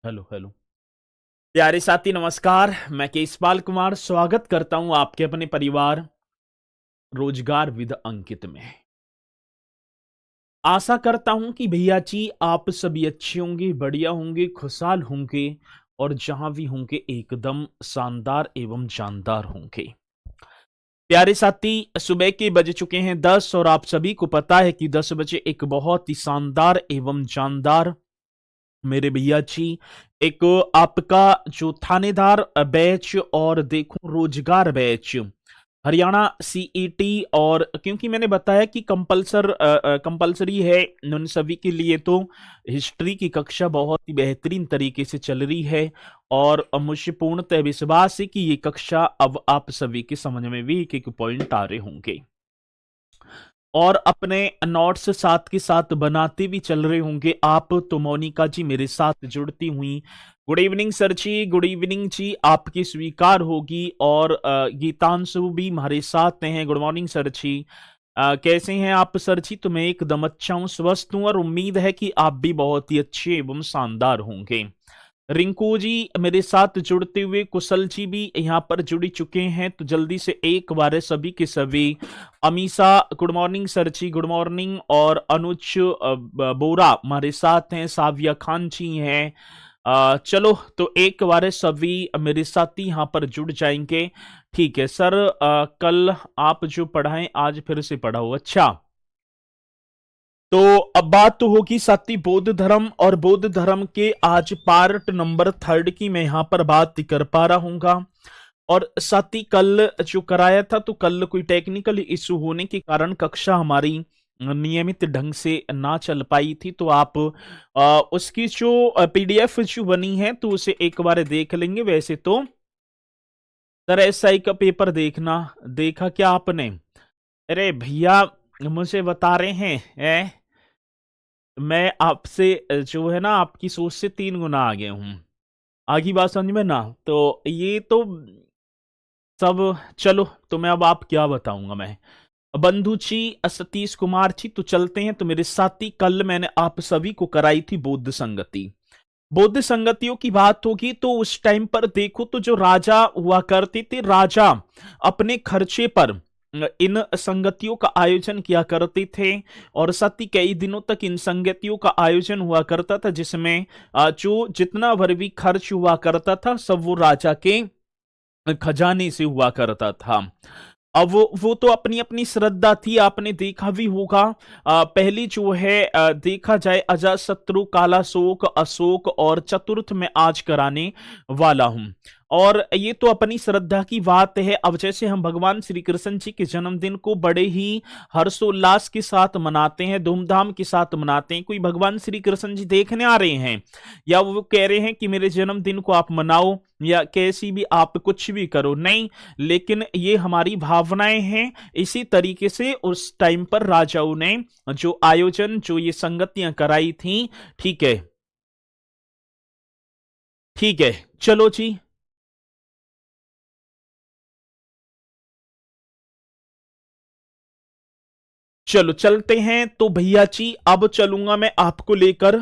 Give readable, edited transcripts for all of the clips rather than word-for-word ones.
Hello hello. प्यारे साथी नमस्कार। मैं केशपाल कुमार स्वागत करता हूं आपके अपने परिवार रोजगार विद अंकित में। आशा करता हूं कि भैया जी आप सभी अच्छे होंगे, बढ़िया होंगे, खुशहाल होंगे और जहां भी होंगे एकदम शानदार एवं जानदार होंगे। प्यारे साथी, सुबह के बज चुके हैं 10 और आप सभी को पता है कि 10 बजे एक बहुत ही शानदार एवं जानदार मेरे भैया जी एक आपका जो थानेदार बैच और देखो रोजगार बैच हरियाणा सीईटी, और क्योंकि मैंने बताया कि कंपलसरी है उन सभी के लिए, तो हिस्ट्री की कक्षा बहुत ही बेहतरीन तरीके से चल रही है और मुझे पूर्णतः विश्वास है कि ये कक्षा अब आप सभी के समझ में भी एक एक पॉइंट आ रहे होंगे और अपने नोट्स साथ के साथ बनाते भी चल रहे होंगे आप। तो मोनिका जी मेरे साथ जुड़ती हुई, गुड इवनिंग सर जी, गुड इवनिंग जी, आपकी स्वीकार होगी। और गीतांशु भी हमारे साथ हैं, गुड मॉर्निंग सर जी। कैसे हैं आप सर जी? तो मैं एकदम अच्छा हूँ, स्वस्थ हूँ और उम्मीद है कि आप भी बहुत ही अच्छे एवं शानदार होंगे। रिंकू जी मेरे साथ जुड़ते हुए, कुशल जी भी यहाँ पर जुड़ चुके हैं, तो जल्दी से एक बार सभी के सभी। अमीषा गुड मॉर्निंग सर जी, गुड मॉर्निंग। और अनुज बोरा हमारे साथ हैं, साविया खान जी हैं। चलो तो एक बार सभी मेरे साथ ही यहाँ पर जुड़ जाएंगे। ठीक है सर, कल आप जो पढ़ाएं आज फिर से पढ़ाओ। अच्छा, तो अब बात तो होगी साथी बौद्ध धर्म, और बौद्ध धर्म के आज पार्ट नंबर 3 की मैं यहाँ पर बात कर पा रहा हूँ। और साथी कल जो कराया था, तो कल कोई टेक्निकल इशू होने के कारण कक्षा हमारी नियमित ढंग से ना चल पाई थी, तो आप उसकी जो पीडीएफ जो बनी है तो उसे एक बार देख लेंगे। वैसे तो सर एसआई का पेपर देखना, देखा क्या आपने? अरे भैया मुझे बता रहे हैं, मैं आपसे जो है ना आपकी सोच से 3 गुना आगे हूँ। आगे बात समझ में ना? तो ये तो सब, चलो तो मैं अब आप क्या बताऊंगा मैं। बंधु जी, सतीश कुमार जी, तो चलते हैं। तो मेरे साथी कल मैंने आप सभी को कराई थी बौद्ध संगति। बौद्ध संगतियों की बात होगी तो उस टाइम पर देखो तो जो राजा हुआ करते थे, राजा अपने खर्चे पर इन संगतियों का आयोजन किया करते थे। और साथ ही कई दिनों तक इन संगतियों का आयोजन हुआ करता था, जिसमें जो जितना भर भी खर्च हुआ करता था सब वो राजा के खजाने से हुआ करता था। अब वो तो अपनी अपनी श्रद्धा थी, आपने देखा भी होगा। पहली जो है देखा जाए अजातशत्रु, कालाशोक, अशोक और चतुर्थ में आज कराने वाला हूं। और ये तो अपनी श्रद्धा की बात है। अब जैसे हम भगवान श्री कृष्ण जी के जन्मदिन को बड़े ही हर्षोल्लास के साथ मनाते हैं, धूमधाम के साथ मनाते हैं। कोई भगवान श्री कृष्ण जी देखने आ रहे हैं या वो कह रहे हैं कि मेरे जन्मदिन को आप मनाओ या कैसी भी आप कुछ भी करो, नहीं, लेकिन ये हमारी भावनाएं हैं। इसी तरीके से उस टाइम पर राजाओं ने जो आयोजन, जो ये संगतियां कराई थी। ठीक है, ठीक है, चलो जी। चलो चलते हैं तो भैया जी, अब चलूंगा मैं आपको लेकर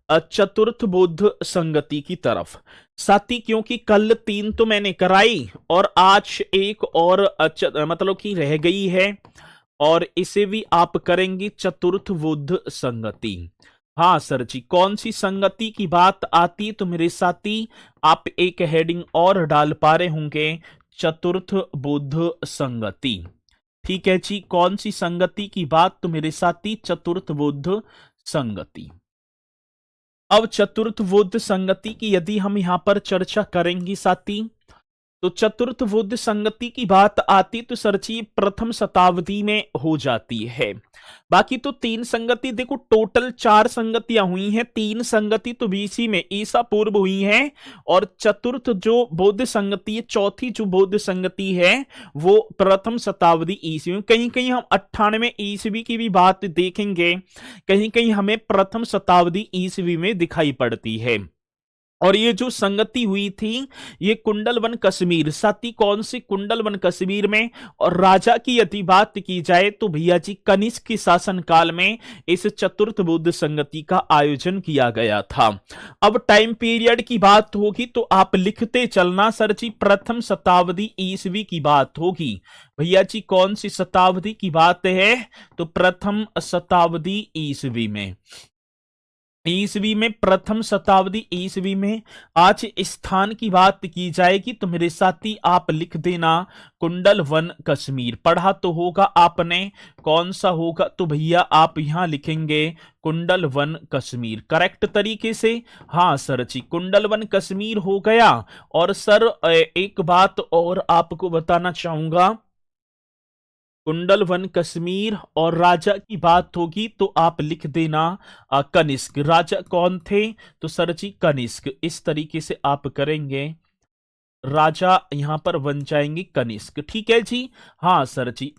चतुर्थ बुद्ध संगति की तरफ। साथी क्योंकि कल 3 तो मैंने कराई और आज एक और मतलब कि रह गई है, और इसे भी आप करेंगे चतुर्थ बुद्ध संगति। हाँ सर जी, कौन सी संगति की बात आती तो मेरे साथी आप एक हेडिंग और डाल पा रहे होंगे, चतुर्थ बुद्ध संगति। ठीक है जी, कौन सी संगति की बात तो मेरे साथी, चतुर्थ बुद्ध संगति। अब चतुर्थ बुद्ध संगति की यदि हम यहां पर चर्चा करेंगे साथी, तो चतुर्थ बुद्ध संगति की बात आती तो सरची प्रथम शताब्दी में हो जाती है। बाकी तो 3 संगति, देखो टोटल 4 संगतियां हुई हैं, 3 संगति तो बीसी में ईसा पूर्व हुई हैं, और चतुर्थ जो बौद्ध संगति है, चौथी जो बौद्ध संगति है वो प्रथम शताब्दी ईस्वी में। कहीं कहीं हम 98 ईस्वी की भी बात देखेंगे, कहीं कहीं हमें प्रथम शताब्दी ईस्वी में दिखाई पड़ती है। और ये जो संगति हुई थी ये कुंडलवन कश्मीर, साथी कौन सी कुंडलवन कश्मीर में। और राजा की यदि बात की जाए तो भैया जी कनिष्क के शासन काल में इस चतुर्थ बुद्ध संगति का आयोजन किया गया था। अब टाइम पीरियड की बात होगी तो आप लिखते चलना सर जी, प्रथम शताब्दी ईसवी की बात होगी। भैया जी कौन सी शताब्दी की बात है, तो प्रथम शताब्दी ईसवी में प्रथम शताब्दी ईसवी में। आज स्थान की बात की जाएगी तो मेरे साथी आप लिख देना कुंडल वन कश्मीर। पढ़ा तो होगा आपने, कौन सा होगा, तो भैया आप यहां लिखेंगे कुंडल वन कश्मीर करेक्ट तरीके से। हाँ सर जी कुंडल वन कश्मीर हो गया। और सर एक बात और आपको बताना चाहूंगा, कुंडल वन कश्मीर और राजा की बात होगी तो आप लिख देना कनिष्क। राजा कौन थे, तो सर जी कनिष्क। इस तरीके से आप करेंगे, राजा यहां पर बन जाएंगे कनिष्क, ठीक है जी। हाँ सर जी।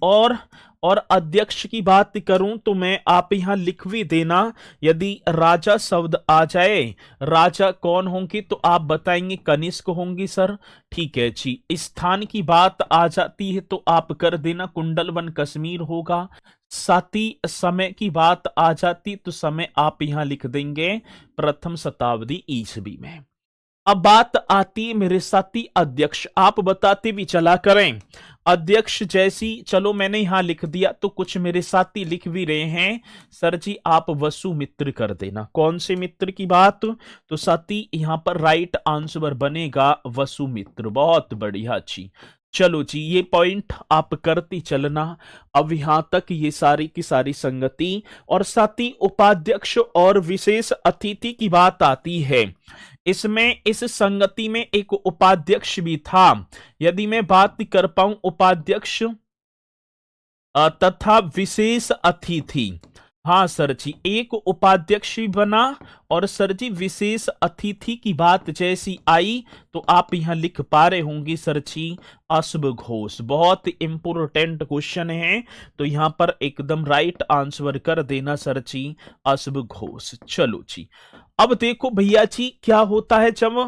और अध्यक्ष की बात करूं तो मैं आप यहां लिख भी देना, यदि राजा शब्द आ जाए, राजा कौन होंगे तो आप बताएंगे कनिष्क होंगे सर, ठीक है जी। स्थान की बात आ जाती है तो आप कर देना कुंडलवन कश्मीर होगा। साथ ही समय की बात आ जाती तो समय आप यहां लिख देंगे प्रथम शताब्दी ईसवी में। अब बात आती है मेरे साथी अध्यक्ष, आप बताते भी चला करें अध्यक्ष जैसी। चलो मैंने यहां लिख दिया तो कुछ मेरे साथी लिख भी रहे हैं, सर जी आप वसु मित्र कर देना। कौन से मित्र की बात, तो साथी यहां पर राइट आंसर बनेगा वसु मित्र। बहुत बढ़िया अच्छी। चलो जी ये पॉइंट आप करती चलना। अब यहां तक ये सारी की सारी संगति और साथी उपाध्यक्ष और विशेष अतिथि की बात आती है। इसमें इस संगति में एक उपाध्यक्ष भी था। यदि मैं बात कर पाऊं उपाध्यक्ष तथा विशेष अतिथि, हाँ सर जी एक उपाध्यक्ष भी बना और सर जी विशेष अतिथि की बात जैसी आई तो आप यहां लिख पा रहे होंगे सर जी अश्व घोष। बहुत इंपोर्टेंट क्वेश्चन है तो यहां पर एकदम राइट आंसर कर देना सर जी अश्व घोष। चलो जी अब देखो भैया जी क्या होता है जब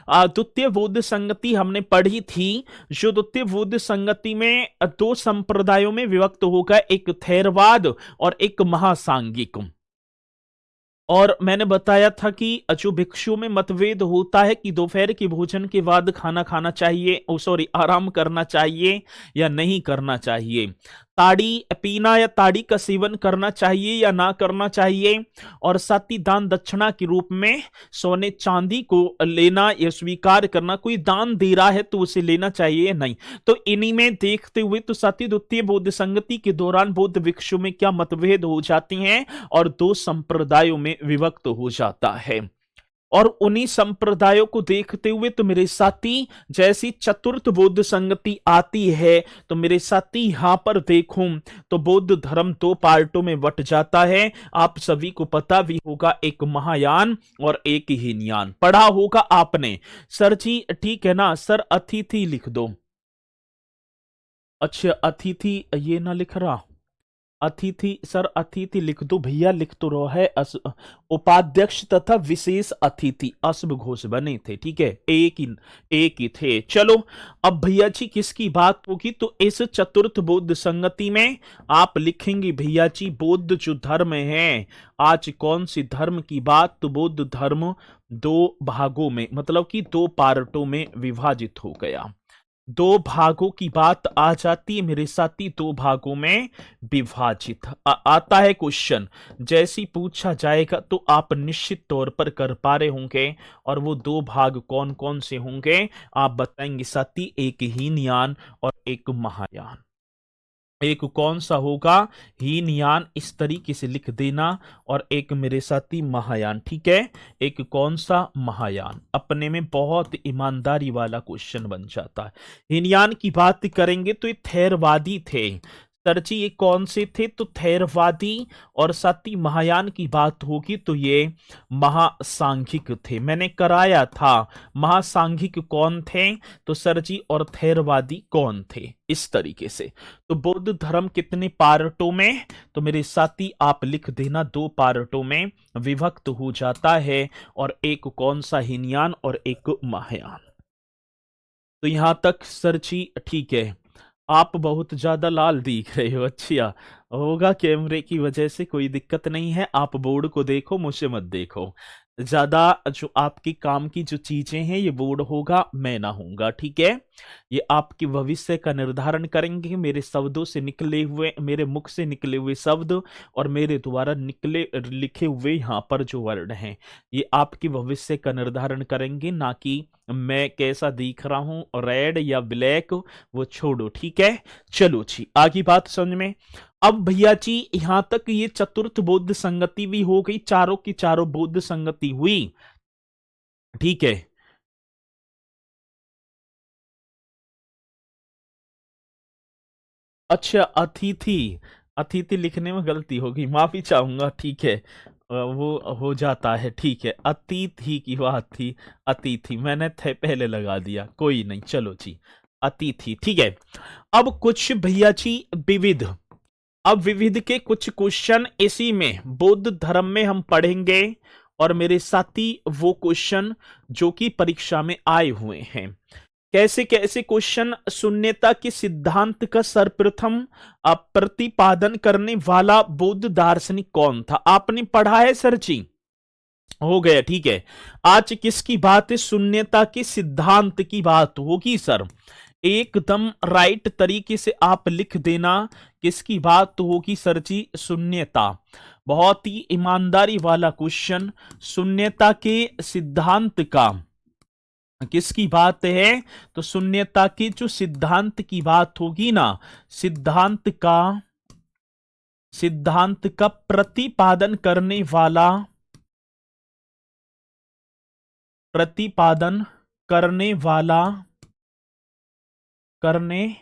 द्वितीय बौद्ध संगति हमने पढ़ी थी। जो द्वितीय बौद्ध संगति में दो संप्रदायों में विभक्त होगा, एक थेरवाद और एक महासांगिक। और मैंने बताया था कि जो भिक्षुओं में मतभेद होता है कि दोपहर के भोजन के बाद खाना खाना चाहिए, सॉरी आराम करना चाहिए या नहीं करना चाहिए, ताड़ी पीना या ताड़ी का सेवन करना चाहिए या ना करना चाहिए, और साथ ही दान दक्षिणा के रूप में सोने चांदी को लेना या स्वीकार करना, कोई दान दे रहा है तो उसे लेना चाहिए या नहीं। तो इन्हीं में देखते हुए तो साथ ही द्वितीय बौद्ध संगति के दौरान बौद्ध भिक्षु में क्या मतभेद हो जाती हैं और दो संप्रदायों में विभक्त हो जाता है। और उन्हीं संप्रदायों को देखते हुए तो मेरे साथी जैसी चतुर्थ बौद्ध संगति आती है तो मेरे साथी यहां पर देखूं तो बौद्ध धर्म दो पार्टों में बट जाता है। आप सभी को पता भी होगा, एक महायान और एक हीनयान पढ़ा होगा आपने। सर जी ठीक है ना सर, अतिथि लिख दो। अच्छा अतिथि ये ना लिख रहा, अतिथि सर अतिथि लिख दो भैया, लिख तो रहा है उपाध्यक्ष तथा विशेष अतिथि अश्व घोष बने थे, ठीक है एक ही थे। चलो अब भैया जी किसकी बात होगी, तो इस चतुर्थ बौद्ध संगति में आप लिखेंगे भैया जी बौद्ध जो धर्म है। आज कौन सी धर्म की बात, तो बौद्ध धर्म दो भागों में मतलब कि दो पार्टों में विभाजित हो गया। दो भागों की बात आ जाती है मेरे साथी, दो भागों में विभाजित आता है क्वेश्चन। जैसी पूछा जाएगा तो आप निश्चित तौर पर कर पा रहे होंगे। और वो दो भाग कौन कौन से होंगे आप बताएंगे साथी, एक हीनयान और एक महायान। एक कौन सा होगा, हीनयान इस तरीके से लिख देना, और एक मेरे साथी महायान, ठीक है। एक कौन सा, महायान। अपने में बहुत ईमानदारी वाला क्वेश्चन बन जाता है। हीनयान की बात करेंगे तो ये थेरवादी थे। सर जी ये कौन से थे? तो थेरवादी और साथ ही महायान की बात होगी तो ये महासांघिक थे। मैंने कराया था महासांघिक कौन थे, तो सर जी और थेरवादी कौन थे, इस तरीके से। तो बौद्ध धर्म कितने पार्टों में? तो मेरे साथी आप लिख देना, 2 पार्टों में विभक्त हो जाता है, और एक कौन सा? हीनयान और एक महायान। तो यहां तक सर जी ठीक है। आप बहुत ज्यादा लाल दिख रहे हो। अच्छा, होगा कैमरे की वजह से, कोई दिक्कत नहीं है। आप बोर्ड को देखो, मुझे मत देखो। ज्यादा जो आपकी काम की जो चीजें हैं ये बोर्ड होगा, मैं ना होऊंगा, ठीक है। ये आपके भविष्य का निर्धारण करेंगे। मेरे शब्दों से निकले हुए, मेरे मुख से निकले हुए शब्द और मेरे द्वारा निकले लिखे हुए यहाँ पर जो वर्ड हैं, ये आपके भविष्य का निर्धारण करेंगे, ना कि मैं कैसा दिख रहा हूं, रेड या ब्लैक, वो छोड़ो, ठीक है। चलो जी, आगे बात समझ में। अब भैया जी यहां तक ये चतुर्थ बौद्ध संगति भी हो गई, चारों की चारों बौद्ध संगति हुई, ठीक है। अच्छा, अतिथि, अतिथि लिखने में गलती होगी, माफी चाहूंगा, ठीक है। वो हो जाता है, ठीक है। अतिथि की बात थी, अतिथि मैंने थे पहले लगा दिया, कोई नहीं, चलो जी, अतिथि, ठीक है। अब कुछ भैया जी विविध, अब विविध के कुछ क्वेश्चन इसी में बौद्ध धर्म में हम पढ़ेंगे, और मेरे साथी वो क्वेश्चन जो कि परीक्षा में आए हुए हैं। कैसे कैसे क्वेश्चन? शून्यता के सिद्धांत का सर्वप्रथम प्रतिपादन करने वाला बौद्ध दार्शनिक कौन था? आपने पढ़ा है सर जी? हो गया, ठीक है। आज किसकी बात है? शून्यता के सिद्धांत की बात होगी सर। एकदम राइट तरीके से आप लिख देना, किसकी बात होगी सर जी? शून्यता। बहुत ही ईमानदारी वाला क्वेश्चन। शून्यता के सिद्धांत का किसकी बात है? तो शून्यता की जो सिद्धांत की बात होगी ना, सिद्धांत का प्रतिपादन करने वाला, प्रतिपादन करने वाला, करने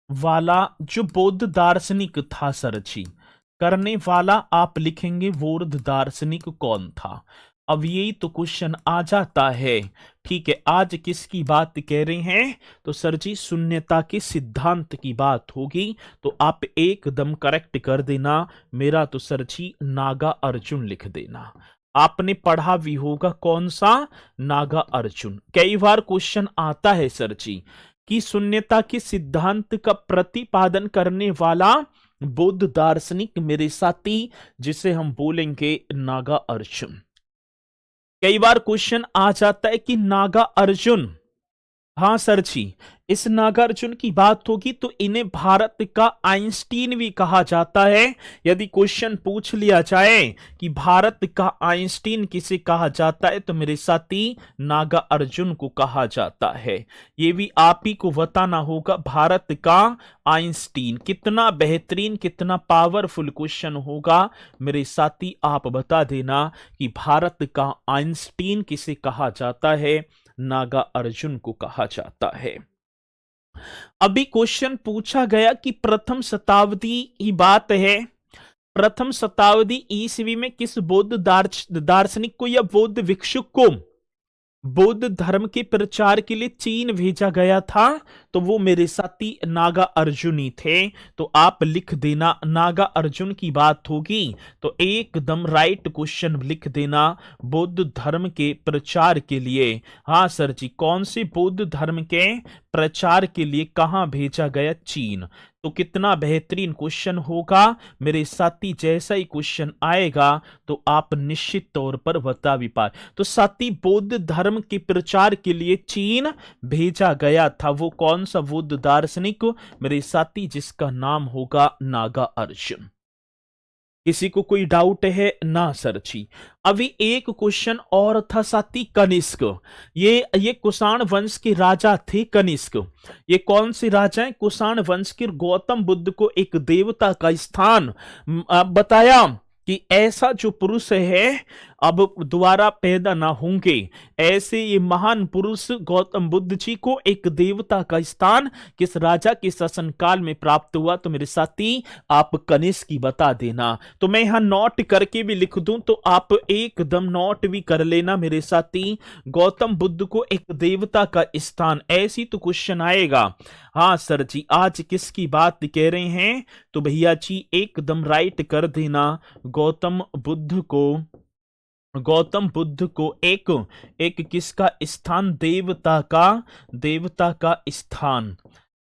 वाला जो बौद्ध दार्शनिक था सर जी, करने वाला आप लिखेंगे बौद्ध दार्शनिक कौन था। अब यही तो क्वेश्चन आ जाता है, ठीक है। आज किसकी बात कह रहे हैं? तो सर जी शून्यता के सिद्धांत की बात होगी, तो आप एकदम करेक्ट कर देना। मेरा तो सर जी नागा अर्जुन लिख देना। आपने पढ़ा भी होगा, कौन सा? नागा अर्जुन। कई बार क्वेश्चन आता है सर जी कि शून्यता के सिद्धांत का प्रतिपादन करने वाला बौद्ध दार्शनिक, मेरे साथी, जिसे हम बोलेंगे नागा अर्जुन। कई बार क्वेश्चन आ जाता है कि नागा अर्जुन, हाँ सर जी, इस नागार्जुन की बात होगी तो इन्हें भारत का आइंस्टीन भी कहा जाता है। यदि क्वेश्चन पूछ लिया जाए कि भारत का आइंस्टीन किसे कहा जाता है, तो मेरे साथी नागा अर्जुन को कहा जाता है। ये भी आप ही को बताना होगा, भारत का आइंस्टीन। कितना बेहतरीन, कितना पावरफुल क्वेश्चन होगा मेरे साथी, आप बता देना कि भारत का आइंस्टीन किसे कहा जाता है? नागा अर्जुन को कहा जाता है। अभी क्वेश्चन पूछा गया कि प्रथम शताब्दी की बात है, प्रथम शताब्दी ईस्वी में किस बौद्ध दार्शनिक को या बौद्ध भिक्षुक को बौद्ध धर्म के प्रचार के लिए चीन भेजा गया था? तो वो मेरे साथी नागा अर्जुन ही थे। तो आप लिख देना, नागा अर्जुन की बात होगी तो एकदम राइट क्वेश्चन लिख देना, बौद्ध धर्म के प्रचार के लिए। हाँ सर जी, कौन से बौद्ध धर्म के प्रचार के लिए कहां भेजा गया? चीन। तो कितना बेहतरीन क्वेश्चन होगा मेरे साथी। जैसा ही क्वेश्चन आएगा तो आप निश्चित तौर पर बता भी पाए। तो साथी, बौद्ध धर्म के प्रचार के लिए चीन भेजा गया था। वो कौन सा बौद्ध दार्शनिक मेरे साथी? जिसका नाम होगा नागा अर्जुन। किसी को कोई डाउट है? ना सर जी। अभी एक क्वेश्चन और था साथी, कनिष्क। ये कुषाण वंश के राजा थे कनिष्क। ये कौन से राजा हैं? कुषाण वंश के। गौतम बुद्ध को एक देवता का स्थान बताया कि ऐसा जो पुरुष है अब दोबारा पैदा ना होंगे। ऐसे ये महान पुरुष गौतम बुद्ध जी को एक देवता का स्थान किस राजा के शासनकाल में प्राप्त हुआ? तो मेरे साथी आप कनिष्क की बता देना। तो मैं यहां नोट करके भी लिख दूं तो आप एकदम नोट भी कर लेना मेरे साथी। गौतम बुद्ध को एक देवता का स्थान, ऐसी तो क्वेश्चन आएगा। हाँ सर जी, आज किसकी बात कह रहे हैं? तो भैया जी एकदम राइट कर देना। गौतम बुद्ध को एक एक किसका स्थान?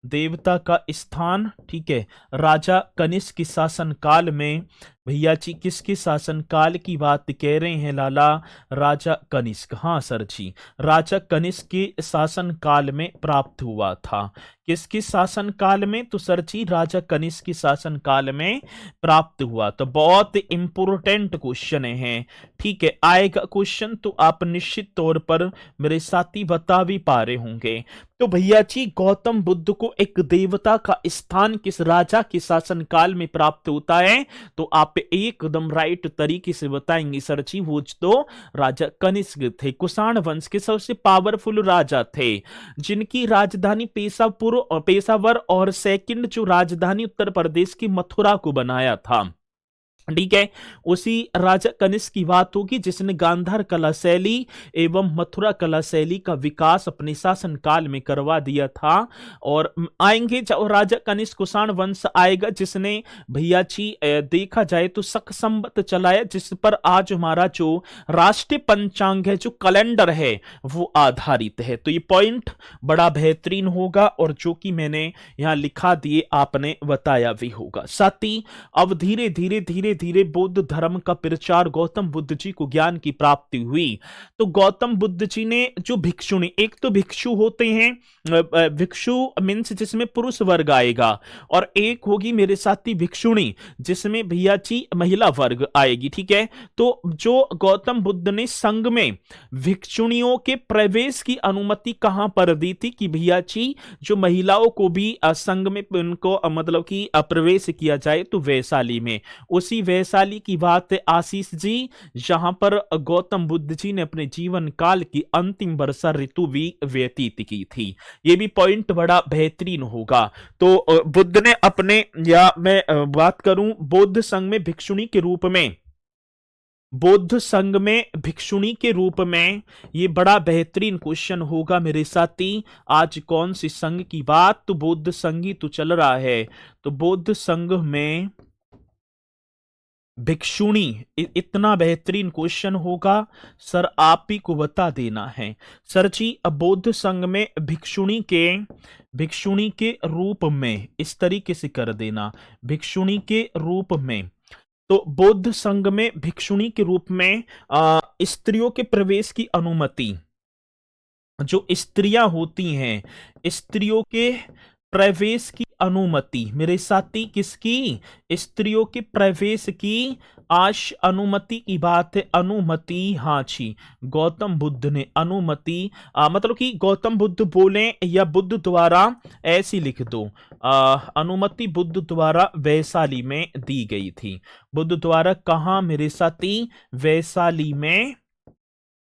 देवता का स्थान, ठीक है। राजा कनिष्क के शासन काल में, भैया जी किसके शासन काल की बात कह रहे हैं लाला? राजा कनिष्क। हाँ सर जी, राजा कनिष्क के शासन काल में प्राप्त हुआ था। किसके शासन काल में? तो सर जी राजा कनिष्क के शासन काल में प्राप्त हुआ। तो बहुत इंपोर्टेंट क्वेश्चन है, ठीक है। आएगा क्वेश्चन तो आप निश्चित तौर पर मेरे साथी बता भी पा रहे होंगे। तो भैया जी गौतम बुद्ध को एक देवता का स्थान किस राजा के शासन काल में प्राप्त होता है? तो आप एकदम राइट तरीके से बताएंगे सर जी, वो तो राजा कनिष्क थे। कुषाण वंश के सबसे पावरफुल राजा थे, जिनकी राजधानी पेशावर और सेकंड जो राजधानी उत्तर प्रदेश की मथुरा को बनाया था, ठीक है। उसी राजा कनिष्क की बात होगी जिसने गांधार कला शैली एवं मथुरा कला शैली का विकास अपने शासन काल में करवा दिया था। और आएंगे जब राजा कनिष्क, कुषाण वंश आएगा जिसने भैया जी देखा जाए तो शक संवत चलाया, जिस पर आज हमारा जो राष्ट्रीय पंचांग है, जो कैलेंडर है, वो आधारित है। तो ये पॉइंट बड़ा बेहतरीन होगा और जो कि मैंने यहां लिखा दिए आपने बताया भी होगा। साथ ही अब धीरे धीरे बौद्ध धर्म का प्रचार, गौतम बुद्ध जी को ज्ञान की प्राप्ति हुई। तो गौतम बुद्ध जी ने जो भिक्षुणी, एक तो भिक्षु होते हैं, भिक्षु मीन्स जिसमें पुरुष वर्ग आएगा, और एक होगी मेरे साथी भिक्षुणी जिसमें भैया जी महिला वर्ग आएगी, ठीक है। तो जो गौतम बुद्ध ने संघ में भिक्षुणियों के प्रवेश की अनुमति कहां पर दी थी? कि भैया जी जो महिलाओं को भी संघ में उनको मतलब कि प्रवेश किया जाए, तो वैशाली में। उसी वैशाली की बात है आशीष जी, जहां पर गौतम बुद्ध जी ने अपने जीवन काल की अंतिम वर्षा ऋतु भी व्यतीत की थी। ये भी पॉइंट बड़ा बेहतरीन होगा। तो बुद्ध ने अपने, या मैं बात करूं बौद्ध संघ में भिक्षुणी के रूप में, बौद्ध संघ में भिक्षुणी के रूप में, ये बड़ा बेहतरीन क्वेश्चन होगा मेरे साथी। आज कौन सी संघ की बात? तो बौद्ध संघ ही तो चल रहा है। तो बौद्ध संघ में भिक्षुणी, इतना बेहतरीन क्वेश्चन होगा सर, आप ही को बता देना है। सर जी अब बौद्ध संघ में भिक्षुणी के रूप में इस तरीके से कर देना, भिक्षुणी के रूप में। तो बौद्ध संघ में भिक्षुणी के रूप में स्त्रियों के प्रवेश की अनुमति, जो स्त्रियां होती हैं, स्त्रियों के प्रवेश की अनुमति मेरे साथी, किसकी? स्त्रियों के प्रवेश की अनुमति की बात है। अनुमति, हाँ जी, गौतम बुद्ध ने अनुमति, मतलब कि गौतम बुद्ध बोले या बुद्ध द्वारा, ऐसी लिख दो, अनुमति बुद्ध द्वारा वैशाली में दी गई थी। बुद्ध द्वारा कहां मेरे साथी?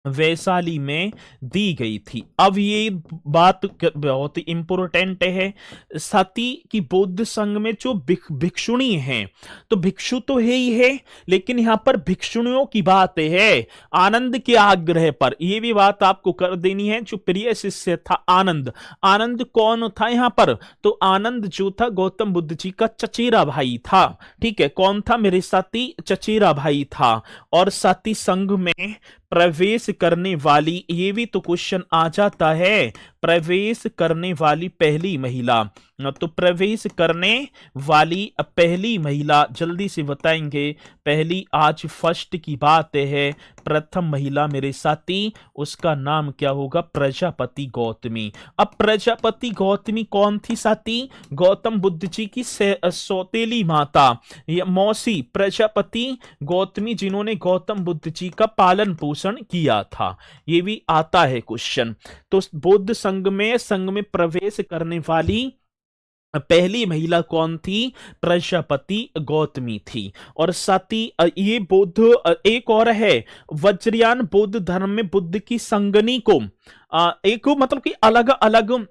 वैशाली में दी गई थी। अब ये बात बहुत ही इंपोर्टेंट है साथी कि बौद्ध संघ में जो भिक्षुणी हैं, तो भिक्षु तो है ही है, लेकिन यहां पर भिक्षुणियों की बात है आनंद के आग्रह पर। ये भी बात आपको कर देनी है। जो प्रिय शिष्य था आनंद कौन था यहां पर? तो आनंद जो था गौतम बुद्ध जी का चचेरा भाई था, ठीक है। कौन था मेरे साथी? चचेरा भाई था। और साथी संघ में प्रवेश करने वाली, ये भी तो क्वेश्चन आ जाता है, प्रवेश करने वाली पहली महिला। तो प्रवेश करने वाली पहली महिला जल्दी से बताएंगे। पहली, आज फर्स्ट की बात है, प्रथम महिला मेरे साथी, उसका नाम क्या होगा? प्रजापति गौतमी। अब प्रजापति गौतमी कौन थी साथी? गौतम बुद्ध जी की सौतेली माता या मौसी प्रजापति गौतमी, जिन्होंने गौतम बुद्ध जी का पालन पोषण किया था। ये भी आता है क्वेश्चन। तो बौद्ध संघ में प्रवेश करने वाली पहली महिला कौन थी? प्रजापति गौतमी थी। और साथ ही ये बौद्ध एक और है, वज्रयान बौद्ध धर्म में बुद्ध की संगनी को एक मतलब कि अलग अलग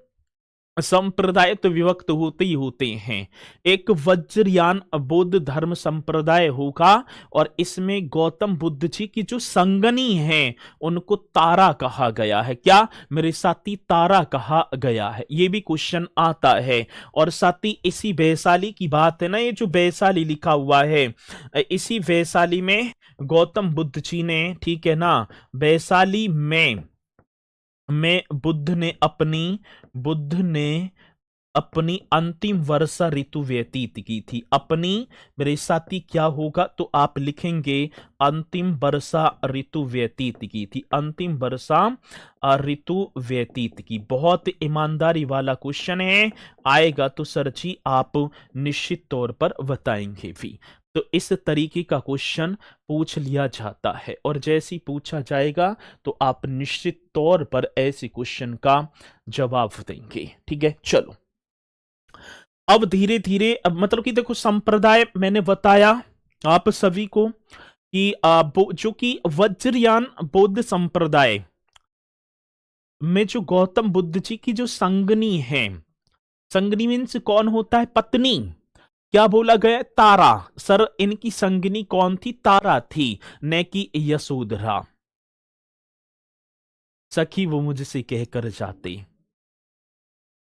संप्रदाय तो विभक्त होते ही होते हैं। एक वज्रयान बौद्ध धर्म संप्रदाय होगा और इसमें गौतम बुद्ध जी की जो संगनी है उनको तारा कहा गया है। क्या मेरे साथी? तारा कहा गया है। ये भी क्वेश्चन आता है। और साथी इसी वैशाली की बात है ना, ये जो वैशाली लिखा हुआ है, इसी वैशाली में गौतम बुद्ध जी ने, ठीक है ना, वैशाली में बुद्ध ने अपनी अंतिम वर्षा ऋतु व्यतीत की थी। अपनी, मेरे साथी क्या होगा? तो आप लिखेंगे अंतिम वर्षा ऋतु व्यतीत की थी। अंतिम वर्षा ऋतु व्यतीत की। बहुत ईमानदारी वाला क्वेश्चन है, आएगा तो सर जी आप निश्चित तौर पर बताएंगे भी। तो इस तरीके का क्वेश्चन पूछ लिया जाता है और जैसे ही पूछा जाएगा तो आप निश्चित तौर पर ऐसे क्वेश्चन का जवाब देंगे। ठीक है, चलो अब धीरे धीरे, अब मतलब कि देखो संप्रदाय मैंने बताया आप सभी को कि जो कि वज्रयान बौद्ध संप्रदाय में जो गौतम बुद्ध जी की जो संगनी है, संगनी मीन्स कौन होता है? पत्नी। क्या बोला गया? तारा। सर इनकी संगनी कौन थी? तारा थी, न कि यशोधरा। सखी वो मुझसे कहकर जाते।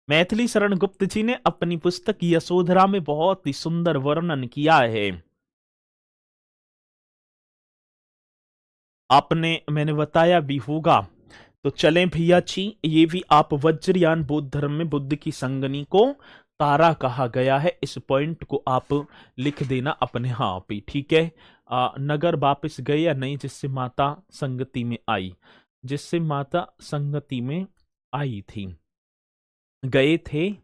मैथिली शरण गुप्त जी ने अपनी पुस्तक यशोधरा में बहुत ही सुंदर वर्णन किया है। आपने, मैंने बताया भी होगा। तो चलें भैया जी, ये भी आप वज्रयान बौद्ध धर्म में बुद्ध की संगनी को तारा कहा गया है, इस पॉइंट को आप लिख देना अपने यहाँ पे। ठीक है, नगर वापस गए या नहीं जिससे माता संगति में आई? जिससे माता संगति में आई थी, गए थे।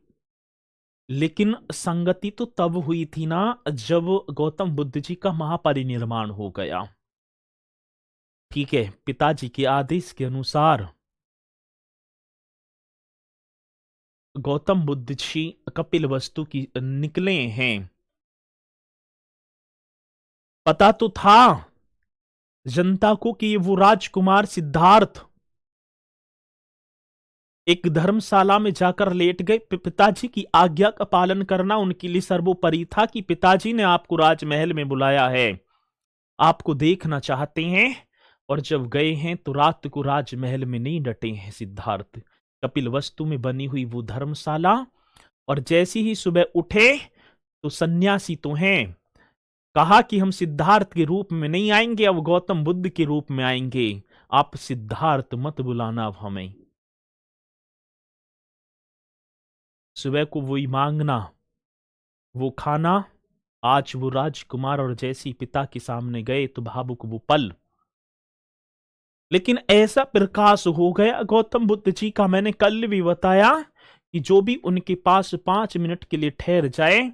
लेकिन संगति तो तब हुई थी ना जब गौतम बुद्ध जी का महापरिनिर्वाण हो गया। ठीक है, पिताजी के आदेश के अनुसार गौतम बुद्ध जी कपिल वस्तु की निकले हैं। पता तो था जनता को कि वो राजकुमार सिद्धार्थ एक धर्मशाला में जाकर लेट गए। पिताजी की आज्ञा का पालन करना उनके लिए सर्वोपरि था कि पिताजी ने आपको राजमहल में बुलाया है, आपको देखना चाहते हैं। और जब गए हैं तो रात को राजमहल में नहीं डटे हैं सिद्धार्थ, कपिल वस्तु में बनी हुई वो धर्मशाला। और जैसे ही सुबह उठे तो सन्यासी तो हैं, कहा कि हम सिद्धार्थ के रूप में नहीं आएंगे, अब गौतम बुद्ध के रूप में आएंगे, आप सिद्धार्थ मत बुलाना अब हमें। सुबह को वही मांगना, वो खाना। आज वो राजकुमार और जैसी पिता के सामने गए तो भावुक वो पल। लेकिन ऐसा प्रकाश हो गया गौतम बुद्ध जी का, मैंने कल भी बताया कि जो भी उनके पास 5 मिनट के लिए ठहर जाए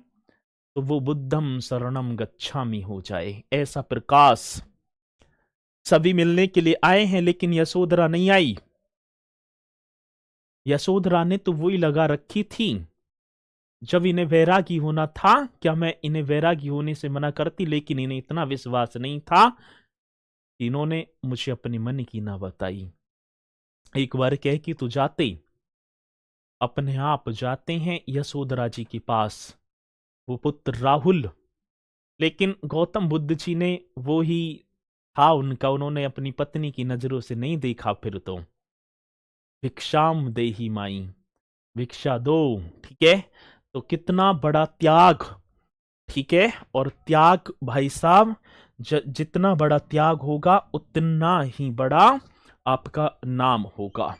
तो वो बुद्धम शरणम गच्छामि हो जाए। ऐसा प्रकाश। सभी मिलने के लिए आए हैं लेकिन यशोधरा नहीं आई। यशोधरा ने तो वही लगा रखी थी। जब इन्हें वैरागी होना था, क्या मैं इन्हें वैरागी होने से मना करती? लेकिन इन्हें इतना विश्वास नहीं था, इन्होंने मुझे अपने मन की ना बताई। एक बार कह कि तू जाते, अपने आप जाते हैं यशोधरा जी के पास, वो पुत्र राहुल। लेकिन गौतम बुद्ध जी ने वो ही था उनका, उन्होंने अपनी पत्नी की नजरों से नहीं देखा। फिर तो भिक्षाम देहि माई, भिक्षा दो। ठीक है, तो कितना बड़ा त्याग। ठीक है, और त्याग भाई साहब, जितना बड़ा त्याग होगा उतना ही बड़ा आपका नाम होगा।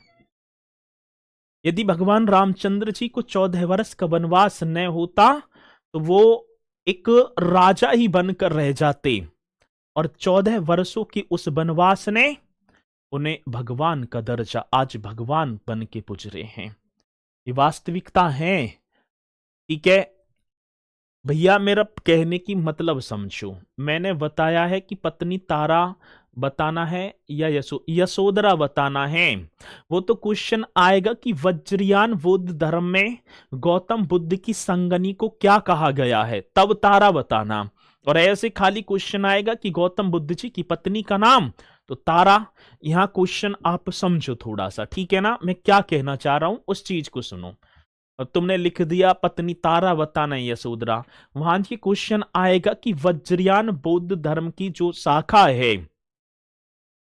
यदि भगवान रामचंद्र जी को 14 वर्ष का वनवास न होता तो वो एक राजा ही बनकर रह जाते, और 14 वर्षों की उस वनवास ने उन्हें भगवान का दर्जा, आज भगवान बन के पुजरे हैं। ये वास्तविकता है। ठीक है भैया, मेरा कहने की मतलब समझो। मैंने बताया है कि पत्नी तारा बताना है या यशोधरा बताना है। वो तो क्वेश्चन आएगा कि वज्रयान बौद्ध धर्म में गौतम बुद्ध की संगनी को क्या कहा गया है, तब तारा बताना। और ऐसे खाली क्वेश्चन आएगा कि गौतम बुद्ध जी की पत्नी का नाम, तो तारा। यहां क्वेश्चन आप समझो थोड़ा सा, ठीक है ना, मैं क्या कहना चाह रहा हूं उस चीज को सुनो। और तुमने लिख दिया पत्नी तारा बताना है यशोधरा। वहां ये क्वेश्चन आएगा कि वज्रयान बौद्ध धर्म की जो शाखा है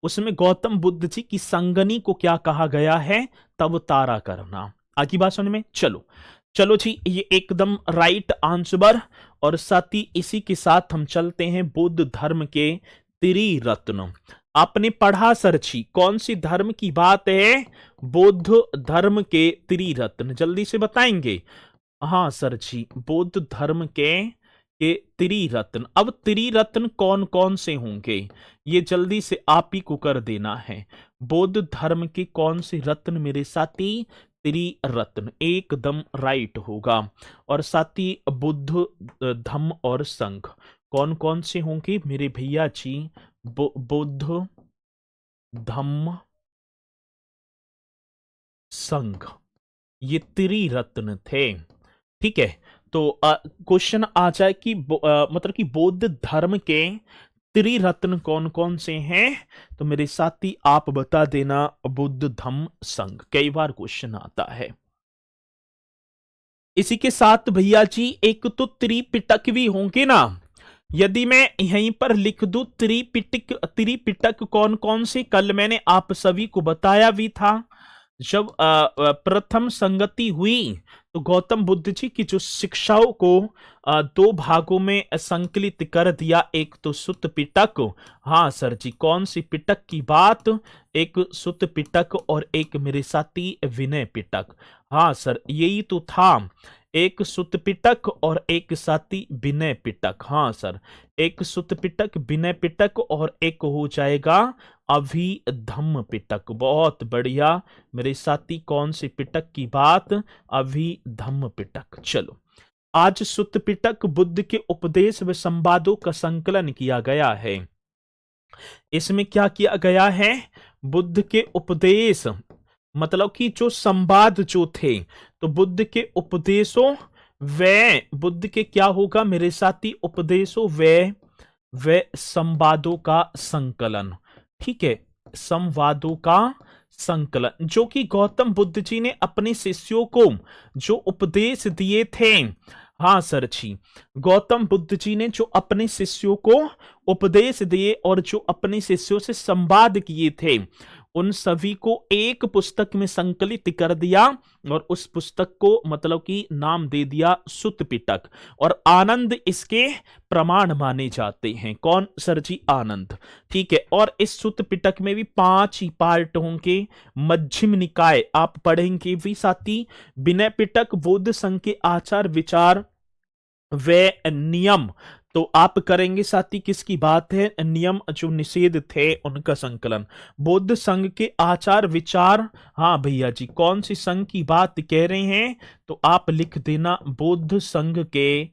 उसमें गौतम बुद्ध जी की संगनी को क्या कहा गया है, तब तारा करना। आगे बात समझ में, चलो चलो जी, ये एकदम राइट आंसर। और साथ ही इसी के साथ हम चलते हैं बौद्ध धर्म के त्रिरत्न। आपने पढ़ा सरछी, कौन सी धर्म की बात है, बौद्ध धर्म के त्रिरत्न, जल्दी से बताएंगे। हाँ सर जी, बौद्ध धर्म के त्रिरत्न। अब त्रिरत्न कौन कौन से होंगे, ये जल्दी से आप ही को कर देना है। बौद्ध धर्म के कौन से रत्न मेरे साथी, त्रिरत्न एकदम राइट होगा। और साथी बुद्ध, धम्म और संघ कौन कौन से होंगे मेरे भैया जी, बुद्ध, धम्म, संघ, ये त्रिरत्न थे। ठीक है, तो क्वेश्चन आ जाए कि मतलब कि बौद्ध धर्म के त्रिरत्न कौन कौन से हैं, तो मेरे साथी आप बता देना, बुद्ध, धम्म, संघ। कई बार क्वेश्चन आता है। इसी के साथ भैया जी एक तो त्रिपिटक भी होंगे ना। यदि मैं यहीं पर लिख दूं त्रिपिटक, त्रिपिटक कौन कौन से, कल मैंने आप सभी को बताया भी था। जब प्रथम संगति हुई तो गौतम बुद्ध जी की जो शिक्षाओं को दो भागों में संकलित कर दिया। एक तो सुत्त पिटक, हाँ सर जी, कौन सी पिटक की बात, एक सुत्त पिटक और एक मेरे साथी विनय पिटक। हाँ सर, यही तो था, एक सुत्त पिटक और एक साथी विनय पिटक। हाँ सर, एक सुत्त पिटक, विनय पिटक और एक हो जाएगा अभिधम्म पिटक। बहुत बढ़िया मेरे साथी, कौन से पिटक की बात, अभिधम्म पिटक। चलो, आज सुत्त पिटक बुद्ध के उपदेश व संवादों का संकलन किया गया है। इसमें क्या किया गया है, बुद्ध के उपदेश, मतलब कि जो संवाद जो थे, तो बुद्ध के उपदेशों व बुद्ध के क्या होगा मेरे साथी, उपदेशों व संवादों का संकलन। ठीक है, संवादों का संकलन, जो कि गौतम बुद्ध जी ने अपने शिष्यों को जो उपदेश दिए थे। हाँ सर जी, गौतम बुद्ध जी ने जो अपने शिष्यों को उपदेश दिए और जो अपने शिष्यों से संवाद किए थे, उन सभी को एक पुस्तक में संकलित कर दिया और उस पुस्तक को मतलब कि नाम दे दिया सुत्त पिटक। और आनंद इसके प्रमाण माने जाते हैं। कौन सर जी, आनंद। ठीक है, और इस सुत्त पिटक में भी 5 ही पार्ट होंगे। मध्यम निकाय आप पढ़ेंगे भी साथी, विनय पिटक बौद्ध संघ के आचार विचार वे नियम, तो आप करेंगे साथी किसकी बात है, नियम जो निषेध थे उनका संकलन। बौद्ध संघ के आचार विचार, हाँ भैया जी, कौन सी संघ की बात कह रहे हैं, तो आप लिख देना बौद्ध संघ के,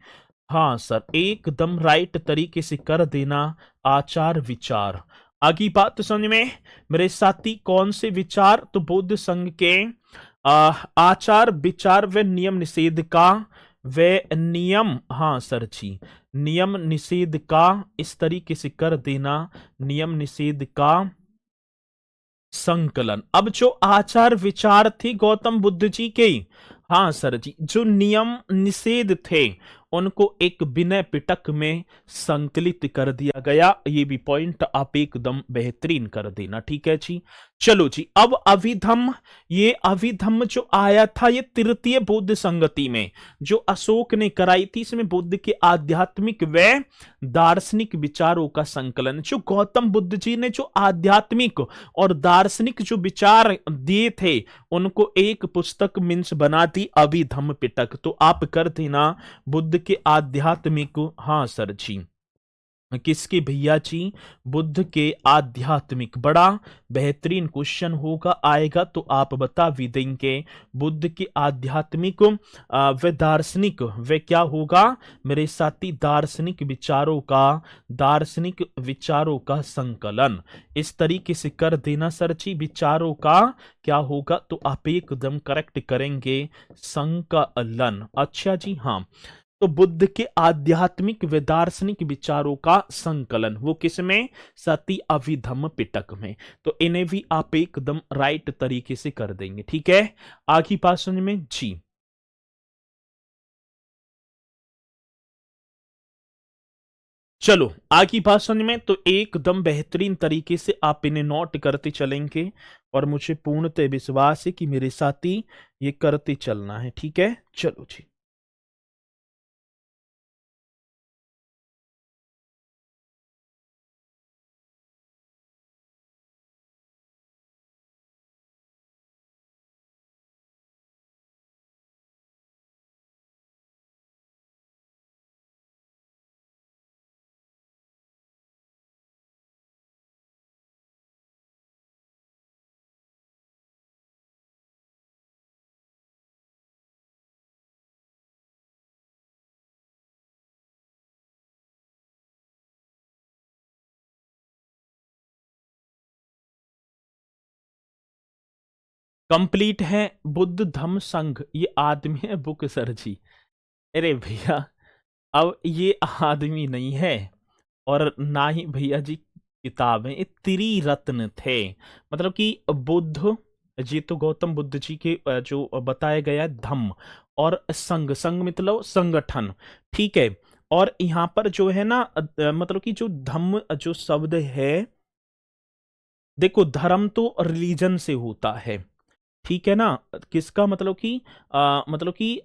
हाँ सर, एकदम राइट तरीके से कर देना, आचार विचार। आगे बात समझ में मेरे साथी, कौन से विचार, तो बौद्ध संघ के आचार विचार व नियम निषेध का, वे नियम, हाँ सर जी, नियम निषेध का, इस तरीके से कर देना, नियम निषेध का संकलन। अब जो आचार विचार थे गौतम बुद्ध जी के, हाँ सर जी, जो नियम निषेध थे उनको एक विनय पिटक में संकलित कर दिया गया। ये भी पॉइंट आप एकदम बेहतरीन कर देना। ठीक है जी, चलो जी, अब अभिधम्म, ये अभिधम्म जो आया था ये तृतीय बौद्ध संगति में जो अशोक ने कराई थी। इसमें बुद्ध के आध्यात्मिक व दार्शनिक विचारों का संकलन, जो गौतम बुद्ध जी ने जो आध्यात्मिक और दार्शनिक जो विचार दिए थे उनको एक पुस्तक मीन्स बना दी अभिधम्म पिटक। तो आप कर देना बुद्ध के आध्यात्मिक, हाँ सर जी, किसके भैया जी? बुद्ध के आध्यात्मिक। बड़ा बेहतरीन क्वेश्चन होगा, आएगा तो आप बता भी देंगे। बुद्ध के आध्यात्मिक व दार्शनिक, व क्या होगा मेरे साथी? दार्शनिक विचारों का संकलन। इस तरीके से कर देना सर जी, विचारों का क्या होगा? तो आप एकदम करेक्ट करेंगे, संकलन। अच्छा जी, हाँ। तो बुद्ध के आध्यात्मिक व दार्शनिक विचारों का संकलन, वो किसमें? सती अभिधम्म पिटक में। तो इन्हें भी आप एकदम राइट तरीके से कर देंगे। ठीक है, आगे बात समझ में जी। चलो आगे बात समझ में, तो एकदम बेहतरीन तरीके से आप इन्हें नोट करते चलेंगे, और मुझे पूर्णतः विश्वास है कि मेरे साथी ये करते चलना है। ठीक है, चलो जी। कंप्लीट है बुद्ध धम्म संघ, ये आदमी है बुक सर जी। अरे भैया, अब ये आदमी नहीं है, और ना ही भैया जी किताब है, ये त्रिरत्न थे। मतलब कि बुद्ध जी तो गौतम बुद्ध जी के जो बताया गया है धम्म, और संघ, संघ मतलब संगठन। ठीक है, और यहाँ पर जो है ना मतलब कि जो धम्म जो शब्द है, देखो धर्म तो रिलीजन से होता है, ठीक है ना? किसका मतलब कि मतलब कि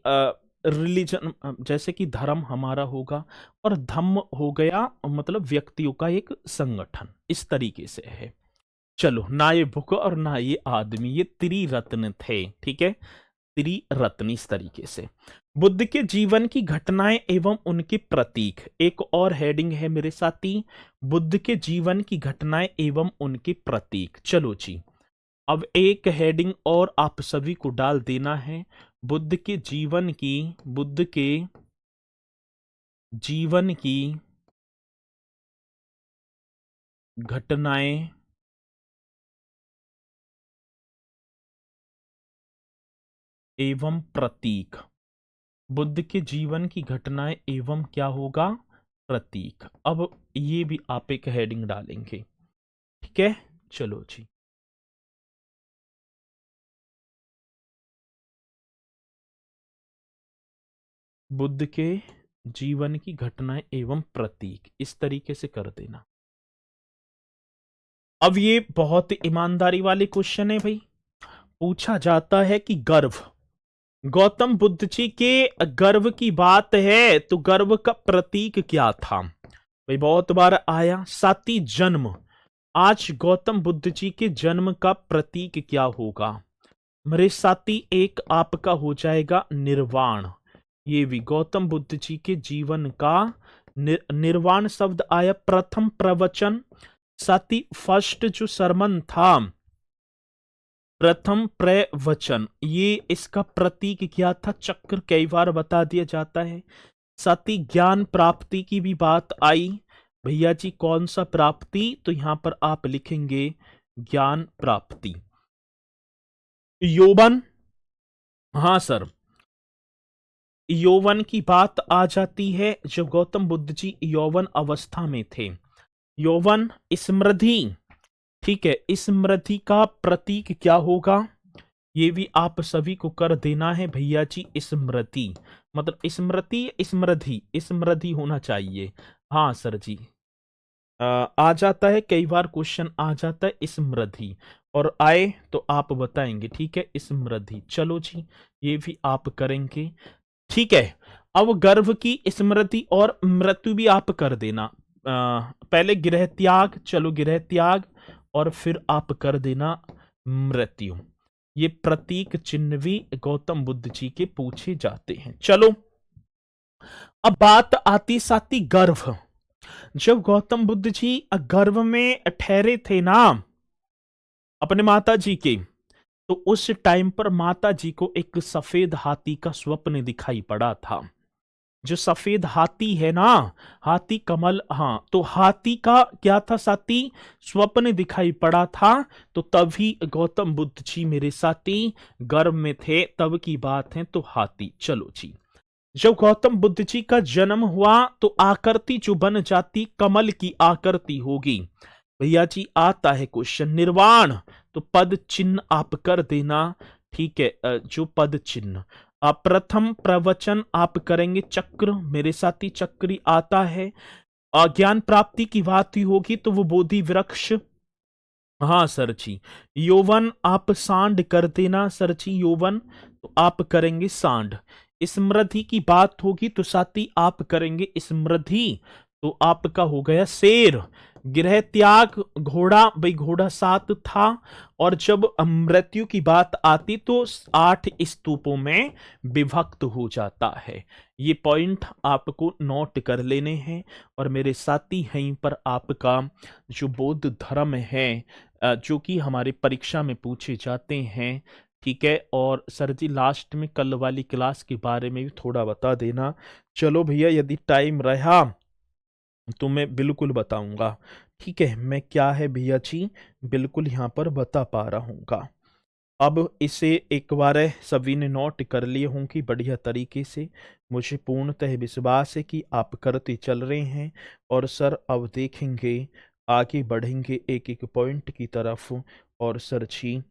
रिलीजन, जैसे कि धर्म हमारा होगा, और धम्म हो गया मतलब व्यक्तियों का एक संगठन, इस तरीके से है। चलो, ना ये बुक और ना ये आदमी, ये त्रिरत्न थे। ठीक है, त्रिरत्न इस तरीके से। बुद्ध के जीवन की घटनाएं एवं उनके प्रतीक, एक और हेडिंग है मेरे साथी, बुद्ध के जीवन की घटनाएं एवं उनके प्रतीक। चलो जी, अब एक हेडिंग और आप सभी को डाल देना है, बुद्ध के जीवन की घटनाएं एवं प्रतीक। बुद्ध के जीवन की घटनाएं एवं क्या होगा? प्रतीक। अब ये भी आप एक हेडिंग डालेंगे। ठीक है, चलो जी। बुद्ध के जीवन की घटनाएं एवं प्रतीक, इस तरीके से कर देना। अब ये बहुत ईमानदारी वाले क्वेश्चन है भाई। पूछा जाता है कि गर्व, गौतम बुद्ध जी के गर्व की बात है तो गर्व का प्रतीक क्या था? भाई बहुत बार आया। साथी जन्म, आज गौतम बुद्ध जी के जन्म का प्रतीक क्या होगा? मेरे साथी एक आपका हो जाएगा निर्वाण। ये भी गौतम बुद्ध जी के जीवन का निर्वाण शब्द आया। प्रथम प्रवचन, साथी फर्स्ट जो सरमन था, प्रथम प्रवचन, ये इसका प्रतीक क्या था? चक्र, कई बार बता दिया जाता है। साथी ज्ञान प्राप्ति की भी बात आई। भैया जी कौन सा प्राप्ति? तो यहां पर आप लिखेंगे ज्ञान प्राप्ति। यौवन, हाँ सर, यौवन की बात आ जाती है जब गौतम बुद्ध जी यौवन अवस्था में थे। यौवन, स्मृति, ठीक है, स्मृति का प्रतीक क्या होगा? ये भी आप सभी को कर देना है भैया जी। स्मृति मतलब स्मृति, स्मृति, स्मृति होना चाहिए। हाँ सर जी, आ जाता है, कई बार क्वेश्चन आ जाता है स्मृति, और आए तो आप बताएंगे। ठीक है, स्मृति। चलो जी, ये भी आप करेंगे। ठीक है, अब गर्भ की स्मृति और मृत्यु भी आप कर देना। पहले गृह त्याग, चलो गृह त्याग, और फिर आप कर देना मृत्यु। ये प्रतीक चिन्ह भी गौतम बुद्ध जी के पूछे जाते हैं। चलो, अब बात आती साथी गर्भ। जब गौतम बुद्ध जी गर्भ में ठहरे थे ना अपने माता जी के, तो उस टाइम पर माता जी को एक सफेद हाथी का स्वप्न दिखाई पड़ा था। जो सफेद हाथी है ना, हाथी कमल, हाँ, तो हाथी का क्या था साथी, स्वप्न दिखाई पड़ा था। तो तभी गौतम बुद्ध जी मेरे साथी गर्भ में थे, तब की बात है। तो हाथी, चलो जी। जब गौतम बुद्ध जी का जन्म हुआ तो आकृति जो बन जाती कमल की आकृति होगी। भैया जी आता है क्वेश्चन, निर्वाण, तो पद चिन्ह आप कर देना। ठीक है, जो पद चिन्ह प्रथम प्रवचन आप करेंगे चक्र, मेरे साथी चक्री आता है। ज्ञान प्राप्ति की बात ही होगी तो वो बोधि वृक्ष, हाँ सर जी। यौवन आप सांड कर देना सर जी, यौवन तो आप करेंगे सांड। स्मृति की बात होगी तो साथी आप करेंगे स्मृति, तो आपका हो गया शेर। गृह त्याग घोड़ा, भाई घोड़ा 7 था। और जब मृत्यु की बात आती तो 8 स्तूपों में विभक्त हो जाता है। ये पॉइंट आपको नोट कर लेने हैं। और मेरे साथी यहीं पर आपका जो बौद्ध धर्म है, जो कि हमारे परीक्षा में पूछे जाते हैं। ठीक है, और सर जी लास्ट में कल वाली क्लास के बारे में भी थोड़ा बता देना। चलो भैया, यदि टाइम रहा तो मैं बिल्कुल बताऊंगा। ठीक है, मैं क्या है भैया जी बिल्कुल यहाँ पर बता पा रहा हूँगा। अब इसे एक बार सभी ने नोट कर लिए होंगे बढ़िया तरीके से। मुझे पूर्णतः विश्वास है कि आप करते चल रहे हैं। और सर अब देखेंगे, आगे बढ़ेंगे एक एक पॉइंट की तरफ। और सर जी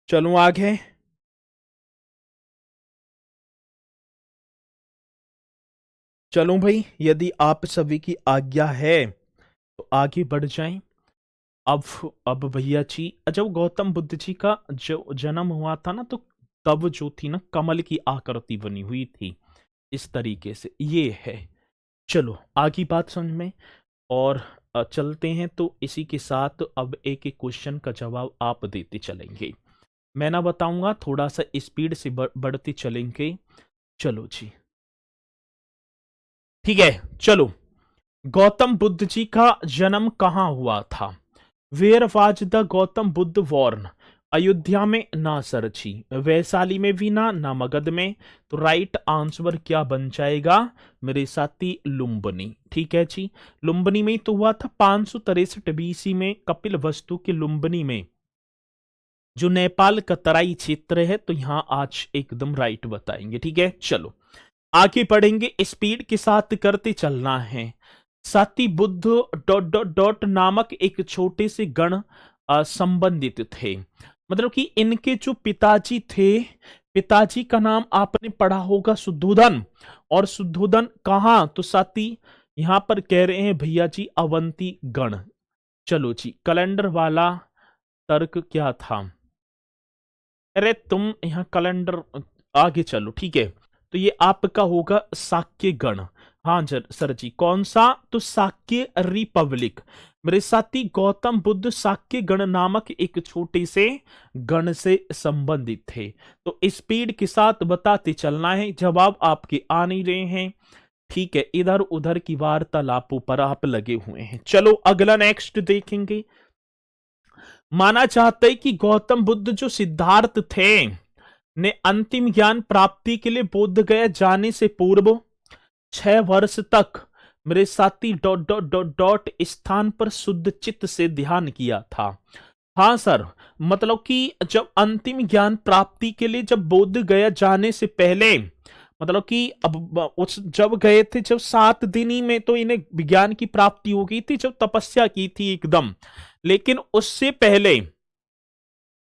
चलूं आगे। चलूं भाई, यदि आप सभी की आज्ञा है तो आगे बढ़ जाएं। अब अब भैया जी, जब गौतम बुद्ध जी का जो जन्म हुआ था ना, तो तब जो थी ना कमल की आकृति बनी हुई थी इस तरीके से, ये है। चलो आगे बात समझ में। और चलते हैं तो इसी के साथ अब एक एक क्वेश्चन का जवाब आप देते चलेंगे। मैं ना बताऊंगा, थोड़ा सा स्पीड से बढ़ते चलेंगे। चलो जी, ठीक है। चलो, गौतम बुद्ध जी का जन्म कहाँ हुआ था? Where was the Gautam Buddha born? Ayodhya में ना सर जी, वैशाली में भी ना, ना मगध में। तो राइट आंसर क्या बन जाएगा मेरे साथी? लुम्बिनी। ठीक है जी, लुम्बिनी में ही तो हुआ था 563 बीसी में, कपिल वस्तु के लुम्बिनी में, जो नेपाल का तराई क्षेत्र है। तो यहां आज एकदम राइट बताएंगे। ठीक है, चलो आगे बढ़ेंगे, स्पीड के साथ करते चलना है। साथी बुद्ध डॉट डॉट डॉट नामक एक छोटे से गण संबंधित थे। मतलब कि इनके जो पिताजी थे, पिताजी का नाम आपने पढ़ा होगा शुद्धोधन। और शुद्धोधन कहाँ? तो साथी यहां पर कह रहे हैं भैया जी अवंती गण। चलो जी, कैलेंडर वाला तर्क क्या था? अरे तुम यहाँ कैलेंडर, आगे चलो। ठीक है, तो ये आपका होगा शाक्य गण। हाँ सर जी, कौन सा? तो शाक्य रिपब्लिक। मेरे साथी गौतम बुद्ध शाक्य गण नामक एक छोटे से गण से संबंधित थे। तो स्पीड के साथ बताते चलना है, जवाब आपके आ नहीं रहे हैं। ठीक है, इधर उधर की वार्तालापों पर आप लगे हुए हैं। चलो अगला नेक्स्ट देखेंगे। माना जाता है कि गौतम बुद्ध जो सिद्धार्थ थे ने अंतिम ज्ञान प्राप्ति के लिए बोध गया जाने से पूर्व 6 वर्ष तक मेरे साथी डॉट डॉट डॉट डॉट स्थान पर शुद्ध चित्त से ध्यान किया था। हाँ सर, मतलब कि जब अंतिम ज्ञान प्राप्ति के लिए जब बोध गया जाने से पहले, मतलब कि अब उस जब गए थे, जब 7 दिन ही में तो इन्हें विज्ञान की प्राप्ति हो गई थी, जब तपस्या की थी एकदम। लेकिन उससे पहले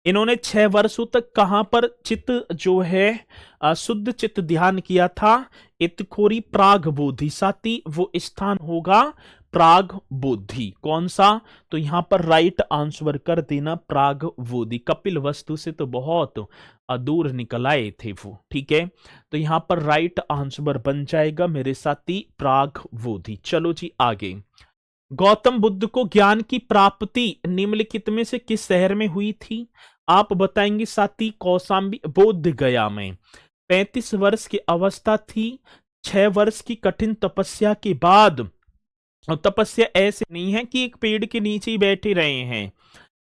इन्होंने 6 वर्षों तक कहां पर चित्त जो है शुद्ध चित्त ध्यान किया था? इतखोरी प्राग बोधिसाती, वो स्थान होगा प्राग बोधि। कौन सा? तो यहां पर राइट आंसर कर देना प्राग बोधि। कपिल वस्तु से तो बहुत दूर निकल आए थे वो, ठीक है। तो यहां पर राइट आंसर बन जाएगा मेरे साथी प्राग बोधि। चलो जी आगे। गौतम बुद्ध को ज्ञान की प्राप्ति निम्नलिखित में से किस शहर में हुई थी? आप बताएंगे साथी। कौशाम्बी, बोध गया में। 35 वर्ष की अवस्था थी। 6 वर्ष की कठिन तपस्या के बाद, और तपस्या ऐसे नहीं है कि एक पेड़ के नीचे ही बैठे रहे हैं,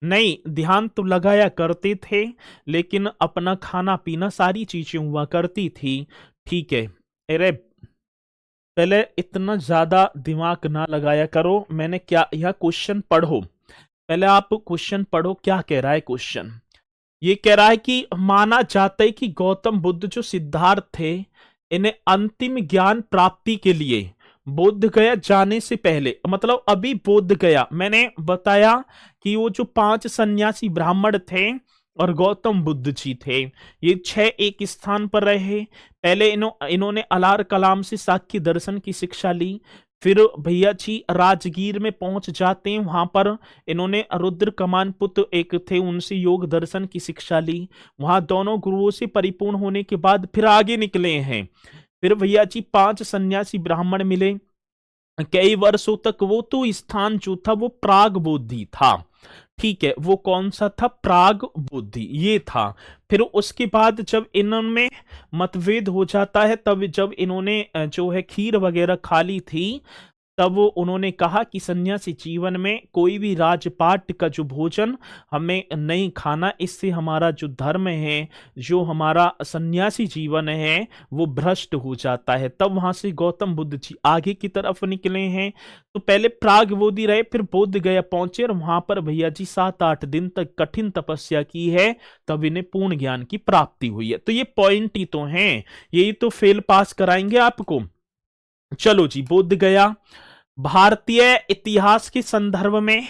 नहीं, ध्यान तो लगाया करते थे, लेकिन अपना खाना पीना सारी चीजें हुआ करती थी, ठीक है। अरे पहले इतना ज्यादा दिमाग ना लगाया करो। मैंने क्या, यह क्वेश्चन पढ़ो, पहले आप क्वेश्चन पढ़ो। क्या कह रहा है क्वेश्चन? ये कह रहा है कि माना जाता है कि गौतम बुद्ध जो सिद्धार्थ थे, इन्हें अंतिम ज्ञान प्राप्ति के लिए बोध गया जाने से पहले, मतलब अभी बोध गया, मैंने बताया कि वो जो 5 सन्यासी ब्राह्मण थे और गौतम बुद्ध जी थे, ये 6 एक स्थान पर रहे। पहले इन्होंने अलार कलाम से साख्य दर्शन की शिक्षा ली। फिर भैया जी राजगीर में पहुंच जाते हैं, वहां पर इन्होंने रुद्र कमान पुत्र एक थे, उनसे योग दर्शन की शिक्षा ली। वहां दोनों गुरुओं से परिपूर्ण होने के बाद फिर आगे निकले हैं। फिर भैया जी 5 सन्यासी ब्राह्मण मिले। कई वर्षों तक वो तो स्थान जो था वो प्राग बोधि था, ठीक है। वो कौन सा था? प्राग बोधि, ये था। फिर उसके बाद जब इनमें मतभेद हो जाता है, तब जब इन्होंने जो है खीर वगैरह खा ली थी, तब उन्होंने कहा कि सन्यासी जीवन में कोई भी राजपाट का जो भोजन हमें नहीं खाना, इससे हमारा जो धर्म है, जो हमारा सन्यासी जीवन है, वो भ्रष्ट हो जाता है। तब वहां से गौतम बुद्ध जी आगे की तरफ निकले हैं। तो पहले प्राग बोधि रहे, फिर बोध गया पहुंचे, और वहां पर भैया जी 7-8 दिन तक कठिन तपस्या की है, तब इन्हें पूर्ण ज्ञान की प्राप्ति हुई है। तो ये पॉइंट ही तो हैं, यही तो फेल पास कराएंगे आपको। चलो जी, बोध गया। भारतीय इतिहास के संदर्भ में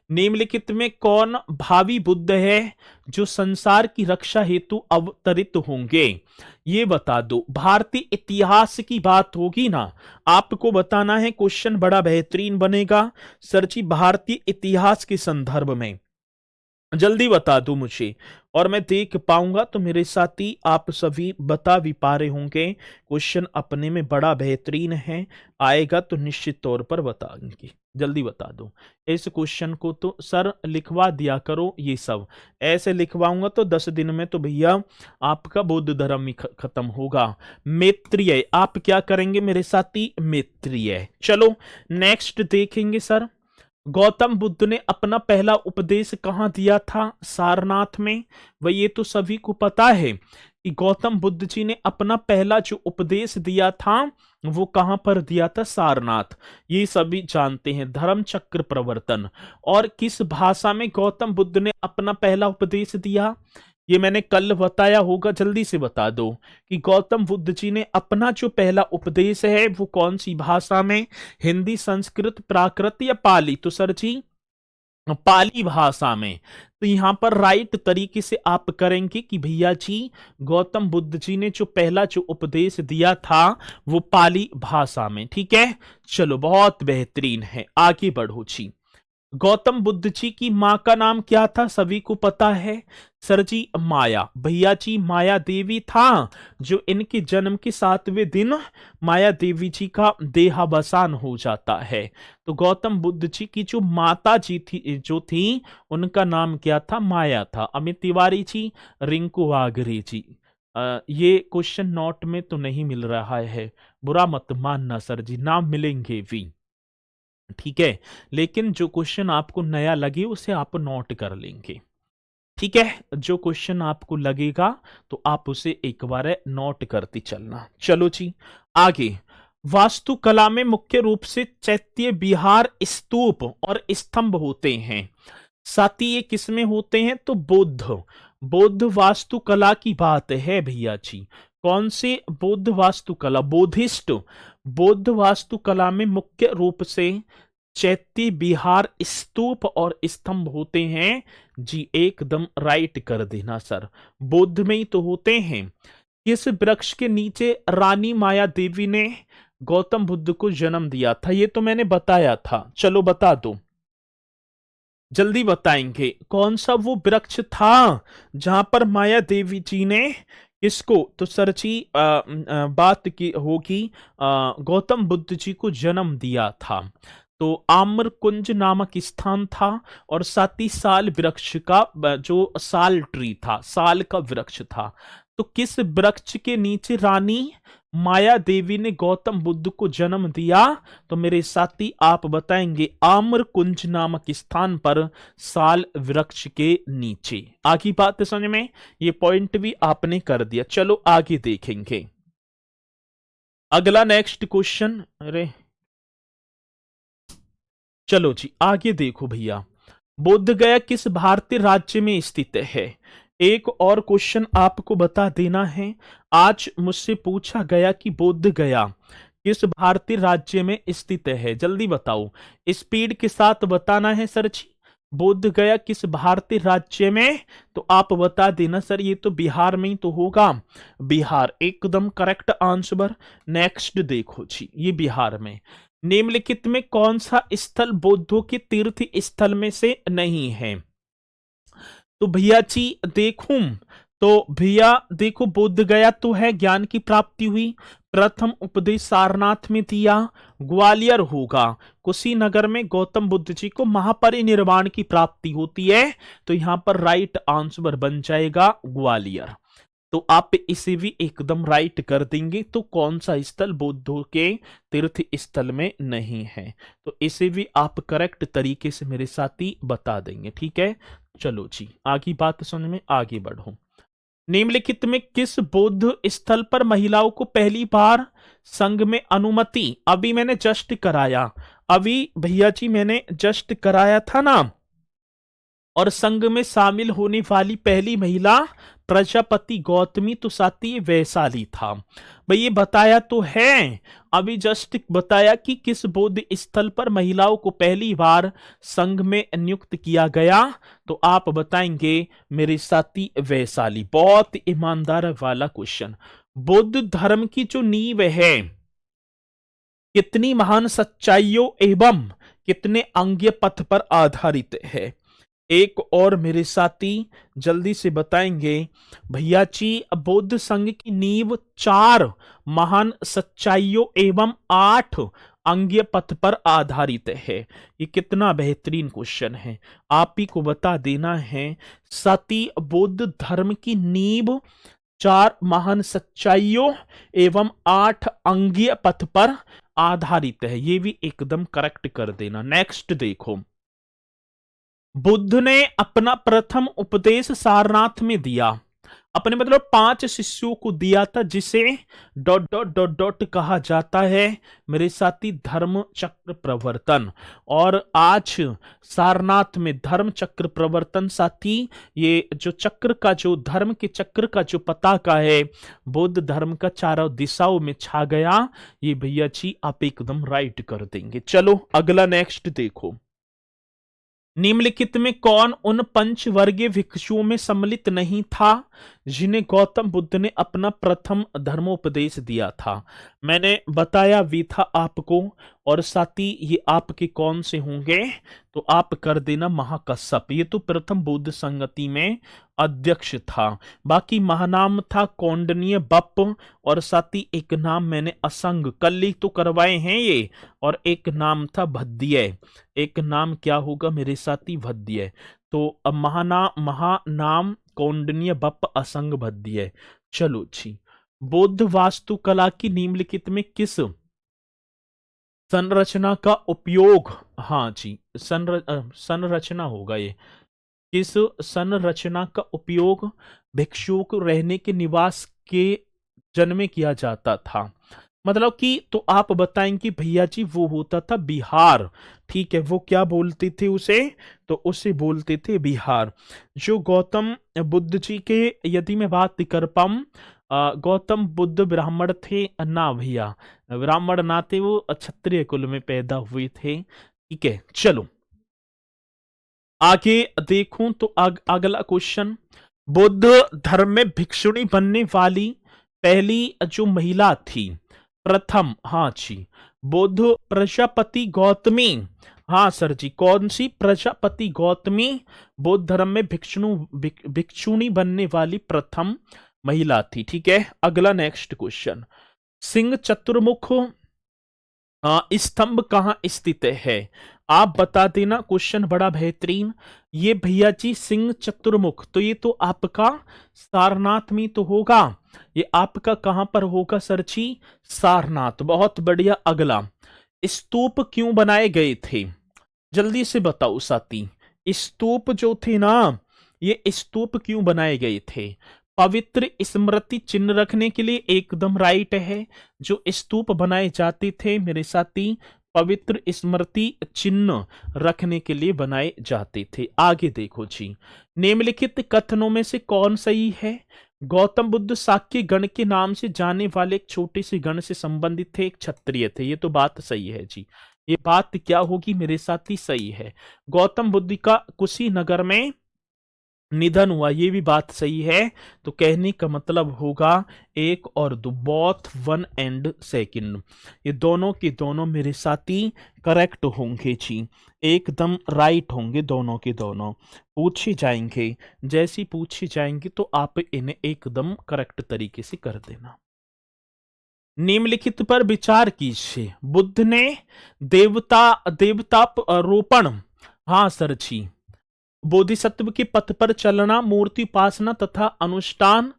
निम्नलिखित में कौन भावी बुद्ध है जो संसार की रक्षा हेतु अवतरित होंगे? ये बता दो। भारतीय इतिहास की बात होगी ना, आपको बताना है, क्वेश्चन बड़ा बेहतरीन बनेगा सर जी। भारतीय इतिहास के संदर्भ में जल्दी बता दो मुझे, और मैं देख पाऊंगा तो मेरे साथी आप सभी बता भी पा रहे होंगे। क्वेश्चन अपने में बड़ा बेहतरीन है, आएगा तो निश्चित तौर पर बताएंगे। जल्दी बता दो। इस क्वेश्चन को तो सर लिखवा दिया करो, ये सब ऐसे लिखवाऊंगा तो 10 दिन में तो भैया आपका बौद्ध धर्म ही खत्म होगा। मैत्रेय, आप क्या करेंगे मेरे साथी? मैत्रेय। चलो नेक्स्ट देखेंगे सर। गौतम बुद्ध ने अपना पहला उपदेश कहाँ दिया था? सारनाथ में। वही ये तो सभी को पता है कि गौतम बुद्ध जी ने अपना पहला जो उपदेश दिया था वो कहां पर दिया था? सारनाथ। ये सभी जानते हैं। धर्म चक्र प्रवर्तन। और किस भाषा में गौतम बुद्ध ने अपना पहला उपदेश दिया? ये मैंने कल बताया होगा, जल्दी से बता दो कि गौतम बुद्ध जी ने अपना जो पहला उपदेश है वो कौन सी भाषा में? हिंदी, संस्कृत, प्राकृत या पाली? तो सर जी पाली भाषा में। तो यहां पर राइट तरीके से आप करेंगे कि भैया जी गौतम बुद्ध जी ने जो पहला जो उपदेश दिया था वो पाली भाषा में, ठीक है। चलो बहुत बेहतरीन है, आगे बढ़ो जी। गौतम बुद्ध जी की मां का नाम क्या था? सभी को पता है सर जी, माया। भैया जी माया देवी था, जो इनके जन्म के 7वें दिन माया देवी जी का देहावसान हो जाता है। तो गौतम बुद्ध जी की जो माता जी थी उनका नाम क्या था? माया था। अमित तिवारी जी, रिंकू वागरे जी, ये क्वेश्चन नोट में तो नहीं मिल रहा है, बुरा मत मानना सर जी, नाम मिलेंगे भी, ठीक है। लेकिन जो क्वेश्चन आपको नया लगे उसे आप नोट कर लेंगे, ठीक है। जो क्वेश्चन आपको लगेगा तो आप उसे एक बार नोट करते चलना। चलो जी आगे। वास्तुकला में मुख्य रूप से चैत्य विहार, स्तूप और स्तंभ होते हैं। साथ ही ये किसमें होते हैं? तो बौद्ध वास्तुकला की बात है भैया जी। कौन से बौद्ध वास्तुकला? बोधिस्ट बौद्ध वास्तुकला में मुख्य रूप से चैत्य विहार, स्तूप और स्तंभ होते हैं जी। एकदम राइट कर देना सर, बौद्ध में ही तो होते हैं। किस वृक्ष के नीचे रानी माया देवी ने गौतम बुद्ध को जन्म दिया था? ये तो मैंने बताया था, चलो बता दो, जल्दी बताएंगे। कौन सा वो वृक्ष था जहां पर माया देवी जी ने किसको, तो सरची बात की होगी, गौतम बुद्ध जी को जन्म दिया था। तो आम्र कुंज नामक स्थान था, और साथ ही साल वृक्ष का जो साल ट्री था, साल का वृक्ष था। तो किस वृक्ष के नीचे रानी माया देवी ने गौतम बुद्ध को जन्म दिया? तो मेरे साथी आप बताएंगे, आम्र कुंज नामक स्थान पर, साल वृक्ष के नीचे। आगे बात समझ में, ये पॉइंट भी आपने कर दिया। चलो आगे देखेंगे अगला नेक्स्ट क्वेश्चन। अरे चलो जी आगे देखो भैया, बोध गया किस भारतीय राज्य में स्थित है? एक और क्वेश्चन आपको बता देना है, आज मुझसे पूछा गया कि बोध गया किस भारतीय राज्य में स्थित है, जल्दी बताओ, स्पीड के साथ बताना है सर जी। बोध गया किस भारतीय राज्य में? तो आप बता देना सर, ये तो बिहार में ही तो होगा, बिहार एकदम करेक्ट आंसर। नेक्स्ट देखो जी, ये बिहार में। निम्नलिखित में कौन सा स्थल बौद्धों के तीर्थ स्थल में से नहीं है? तो भैया जी देखूं, तो भैया देखो, बोध गया तो है, ज्ञान की प्राप्ति हुई, प्रथम उपदेश सारनाथ में दिया, ग्वालियर होगा, कुशीनगर में गौतम बुद्ध जी को महापरिनिर्वाण की प्राप्ति होती है। तो यहां पर राइट आंसर बन जाएगा ग्वालियर। तो आप इसे भी एकदम राइट कर देंगे। तो कौन सा स्थल बौद्धों के तीर्थ स्थल में नहीं है, तो इसे भी आप करेक्ट तरीके से मेरे साथी बता देंगे, ठीक है। चलो जी आगे बात समझ में आगे बढ़ो। निम्नलिखित में किस बौद्ध स्थल पर महिलाओं को पहली बार संघ में अनुमति, अभी मैंने जस्ट कराया, अभी भैया जी मैंने जस्ट कराया था ना, और संघ में शामिल होने वाली पहली महिला प्रजापति गौतमी, तो साथी वैशाली था। भाई ये बताया तो है, अभी जस्ट बताया कि किस बौद्ध स्थल पर महिलाओं को पहली बार संघ में नियुक्त किया गया, तो आप बताएंगे मेरे साथी वैशाली। बहुत ईमानदार वाला क्वेश्चन। बौद्ध धर्म की जो नींव है कितनी महान सच्चाइयों एवं कितने अंग्य पथ पर आधारित है? एक और मेरे साथी जल्दी से बताएंगे भैया जी, बौद्ध संघ की नींव 4 महान सच्चाइयों एवं 8 अंग्य पथ पर आधारित है। ये कितना बेहतरीन क्वेश्चन है, आप ही को बता देना है। साथी बौद्ध धर्म की नींव 4 महान सच्चाइयों एवं 8 अंग्य पथ पर आधारित है, ये भी एकदम करेक्ट कर देना। नेक्स्ट देखो, बुद्ध ने अपना प्रथम उपदेश सारनाथ में दिया, अपने मतलब 5 शिष्यों को दिया था, जिसे डॉट डॉट डॉट डॉट कहा जाता है मेरे साथी धर्म चक्र प्रवर्तन। और आज सारनाथ में धर्म चक्र प्रवर्तन साथी, ये जो चक्र का जो धर्म के चक्र का जो पताका है बौद्ध धर्म का चारों दिशाओं में छा गया। ये भैया जी आप एकदम राइट कर देंगे। चलो अगला नेक्स्ट देखो, निम्नलिखित में कौन उन पंचवर्गीय भिक्षुओं में सम्मिलित नहीं था जिन्हें गौतम बुद्ध ने अपना प्रथम धर्मोपदेश दिया था? मैंने बताया भी था आपको, और साथी ये आपके कौन से होंगे, तो आप कर देना महाकश्यप, ये तो प्रथम बौद्ध संगति में अध्यक्ष था। बाकी महानाम था कौंडनीय बप्प, और साथी एक नाम मैंने असंग कल ही तो करवाए हैं ये, और एक नाम था भद्य, एक नाम क्या होगा मेरे साथी भद्य। तो अब महानाम कौंडनीय बप्प असंग भद्य। चलो जी, बौद्ध वास्तुकला की निम्नलिखित में किस संरचना का उपयोग, हाँ जी संरचना होगा ये, किस संरचना का उपयोग भिक्षुओं को रहने के निवास के जन्म में किया जाता था? मतलब कि तो आप बताएंगे भैया जी वो होता था बिहार, ठीक है। वो क्या बोलते थे उसे, तो उसे बोलते थे बिहार। जो गौतम बुद्ध जी के यदि मैं बात कर पाऊं, गौतम बुद्ध ब्राह्मण थे ना भैया, ब्राह्मण ना थे, वो क्षत्रिय कुल में पैदा हुए थे, ठीक है। चलो आगे देखूं तो अगला क्वेश्चन, बौद्ध धर्म में भिक्षुणी बनने वाली पहली जो महिला थी प्रथम, हाँ जी। बुद्ध प्रजापति गौतमी, हाँ सर जी, कौन सी? प्रजापति गौतमी बौद्ध धर्म में भिक्षुणी बनने वाली प्रथम महिला थी। ठीक है, अगला नेक्स्ट क्वेश्चन। सिंह चतुर्मुख स्तंभ कहाँ स्थित है? आप बता देना। क्वेश्चन बड़ा बेहतरीन। ये भैया जी सिंह चतुर्मुख, तो ये तो आपका सारनाथ में तो होगा। ये आपका कहां पर होगा सर जी? सारनाथ। बहुत बढ़िया। अगला, स्तूप क्यों बनाए गए थे? जल्दी से बताओ साथी। स्तूप जो थे ना, ये स्तूप क्यों बनाए गए थे? पवित्र स्मृति चिन्ह रखने के लिए, एकदम राइट है। जो स्तूप बनाए जाते थे मेरे साथी, पवित्र स्मृति चिन्ह रखने के लिए बनाए जाते थे। आगे देखो जी, निम्नलिखित कथनों में से कौन सही है? गौतम बुद्ध शाक्य गण के नाम से जाने वाले एक छोटे से गण से संबंधित थे, एक क्षत्रिय थे। ये तो बात सही है जी। ये बात क्या होगी मेरे साथी? सही है। गौतम बुद्ध का कुशीनगर में निधन हुआ, ये भी बात सही है। तो कहने का मतलब होगा एक और दो, बोथ वन एंड सेकंड, ये दोनों के दोनों मेरे साथी करेक्ट होंगे जी, एकदम राइट होंगे दोनों के दोनों। पूछे जाएंगे, जैसी पूछे जाएंगे तो आप इन्हें एकदम करेक्ट तरीके से कर देना। निम्नलिखित पर विचार कीजिए। बुद्ध ने देवतारोपण, हाँ सर जी, बोधिसत्व के पथ पर चलना, मूर्ति उपासना तथा अनुष्ठान,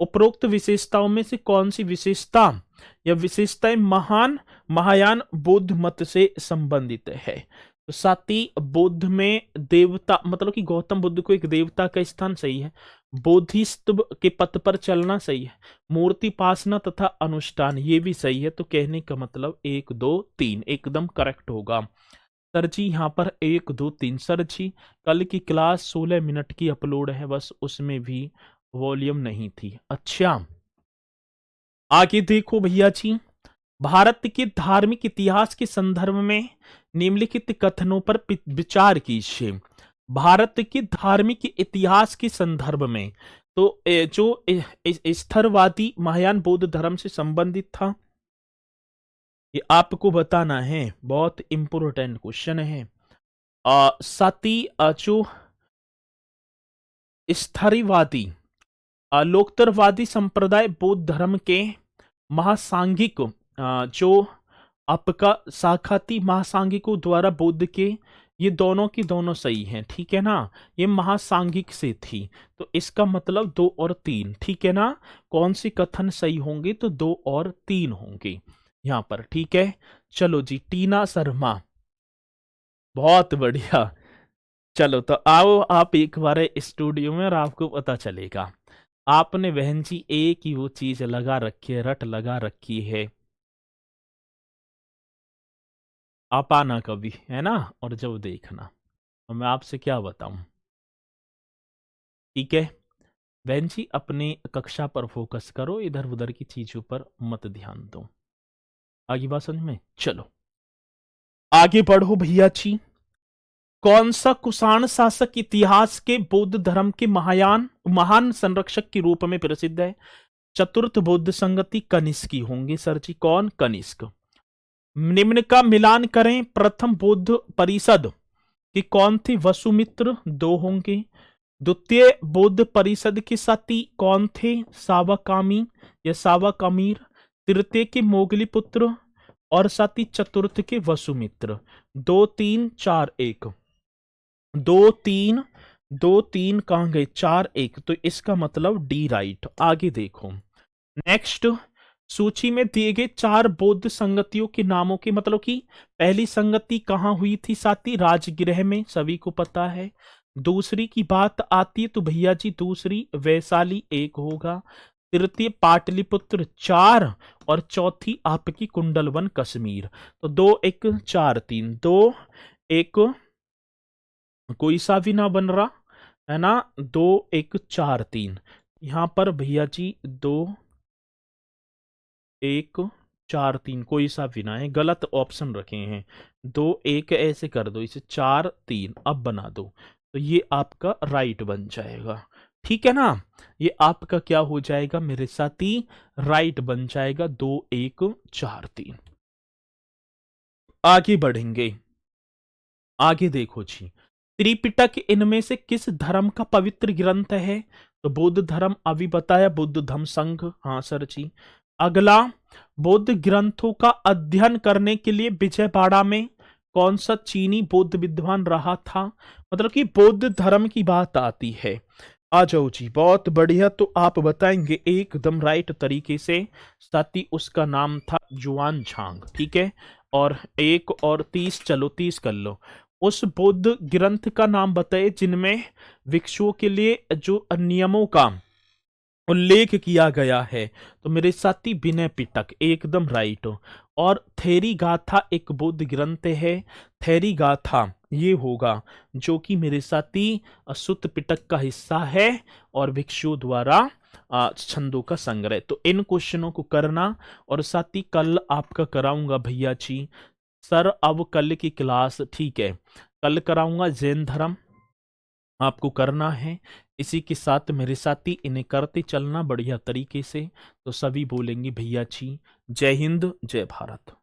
उपरोक्त विशेषताओं में से कौन सी विशेषता या विशेषताएं महायान बौद्ध मत से संबंधित है? तो साथी, बुद्ध में देवता मतलब कि गौतम बुद्ध को एक देवता का स्थान सही है, बोधिसत्व के पथ पर चलना सही है, मूर्ति उपासना तथा अनुष्ठान ये भी सही है। तो कहने का मतलब 1 2 3 एकदम करेक्ट होगा। सर जी यहाँ पर 1 2 3। सर जी कल की क्लास 16 मिनट की अपलोड है, बस उसमें भी वॉल्यूम नहीं थी। अच्छा, आगे देखो भैया जी, भारत के धार्मिक इतिहास के संदर्भ में निम्नलिखित कथनों पर विचार कीजिए। भारत के धार्मिक इतिहास के संदर्भ में, तो जो स्थरवादी महायान बौद्ध धर्म से संबंधित था, ये आपको बताना है। बहुत इंपोर्टेंट क्वेश्चन है। साथी, जो स्थरीवादी लोकतरवादी संप्रदाय बौद्ध धर्म के महासांघिक, जो आपका शाखाती महासांघिकों द्वारा बुद्ध के, ये दोनों की दोनों सही हैं। ठीक है ना, ये महासांघिक से थी, तो इसका मतलब 2 और 3। ठीक है ना, कौन सी कथन सही होंगे? तो 2 और 3 होंगे यहां पर। ठीक है, चलो जी, टीना शर्मा, बहुत बढ़िया। चलो तो आओ आप एक बार स्टूडियो में और आपको पता चलेगा। आपने बहन जी एक ही वो चीज लगा रखी है, रट लगा रखी है। आप आना कभी, है ना, और जब देखना। और मैं आपसे क्या बताऊं। ठीक है बहन जी, अपनी कक्षा पर फोकस करो, इधर उधर की चीजों पर मत ध्यान दो। आगे बात समझ में? चलो आगे बढ़ो भैया जी। कौन सा कुषाण शासक इतिहास के बौद्ध धर्म के महान संरक्षक के रूप में प्रसिद्ध है? चतुर्थ बौद्ध संगति कनिष्क होंगे सर जी। कौन? कनिष्क। निम्न का मिलान करें। प्रथम बौद्ध परिषद के कौन थे? वसुमित्र 2 होंगे। द्वितीय बौद्ध परिषद के साथी कौन थे? सावाकामी या सावाकामीर। तृतीय के मोगली पुत्र और साथी चतुर्थ के वसुमित्र। 2 3 4 1, 2 3 2 3 कहां गए? 4 1, तो इसका मतलब डी राइट। आगे देखो नेक्स्ट, सूची में दिए गए 4 बौद्ध संगतियों के नामों के मतलब कि पहली संगति कहां हुई थी साथी? राजगृह में, सभी को पता है। दूसरी की बात आती है तो भैया जी दूसरी वैशाली 1 होगा। तृतीय पाटलिपुत्र 4 और चौथी आपकी कुंडलवन कश्मीर। तो 2 1 4 3, 2 1 कोई सा भी ना बन रहा है ना, 2 1 4 3। यहां पर भैया जी 2 1 4 3 कोई सा भी ना है, गलत ऑप्शन रखे हैं। 2 1 ऐसे कर दो, इसे 4 3 अब बना दो, तो ये आपका राइट बन जाएगा। ठीक है ना। ये आपका क्या हो जाएगा मेरे साथी, राइट बन जाएगा। 2 1 4 3। आगे बढ़ेंगे। आगे देखो जी, त्रिपिटक इनमें से किस धर्म का पवित्र ग्रंथ है? तो बौद्ध धर्म, अभी बताया, बुद्ध धम्म संघ। हाँ सर जी। अगला, बौद्ध ग्रंथों का अध्ययन करने के लिए विजयवाड़ा में कौन सा चीनी बौद्ध विद्वान रहा था? मतलब कि बौद्ध धर्म की बात आती है। आ जाओ जी, बहुत बढ़िया। तो आप बताएंगे एकदम राइट तरीके से, साथ ही उसका नाम था जुआन झांग। ठीक है। और 1 और 30, चलो 30 कर लो। उस बौद्ध ग्रंथ का नाम बताए जिनमें भिक्षुओं के लिए जो नियमों का उल्लेख किया गया है। तो मेरे साथी विनय पिटक, एकदम राइट। और थेरी गाथा एक बौद्ध ग्रंथ है। थेरी गाथा ये होगा जो कि मेरे साथी सुत्त पिटक का हिस्सा है और भिक्षुओं द्वारा छंदों का संग्रह। तो इन क्वेश्चनों को करना, और साथ ही कल आपका कराऊंगा भैया जी। सर अब कल की क्लास, ठीक है, कल कराऊंगा जैन धर्म, आपको करना है। इसी के साथ मेरे साथी इन्हें करते चलना बढ़िया तरीके से। तो सभी बोलेंगे भैया जी जय हिंद जय भारत।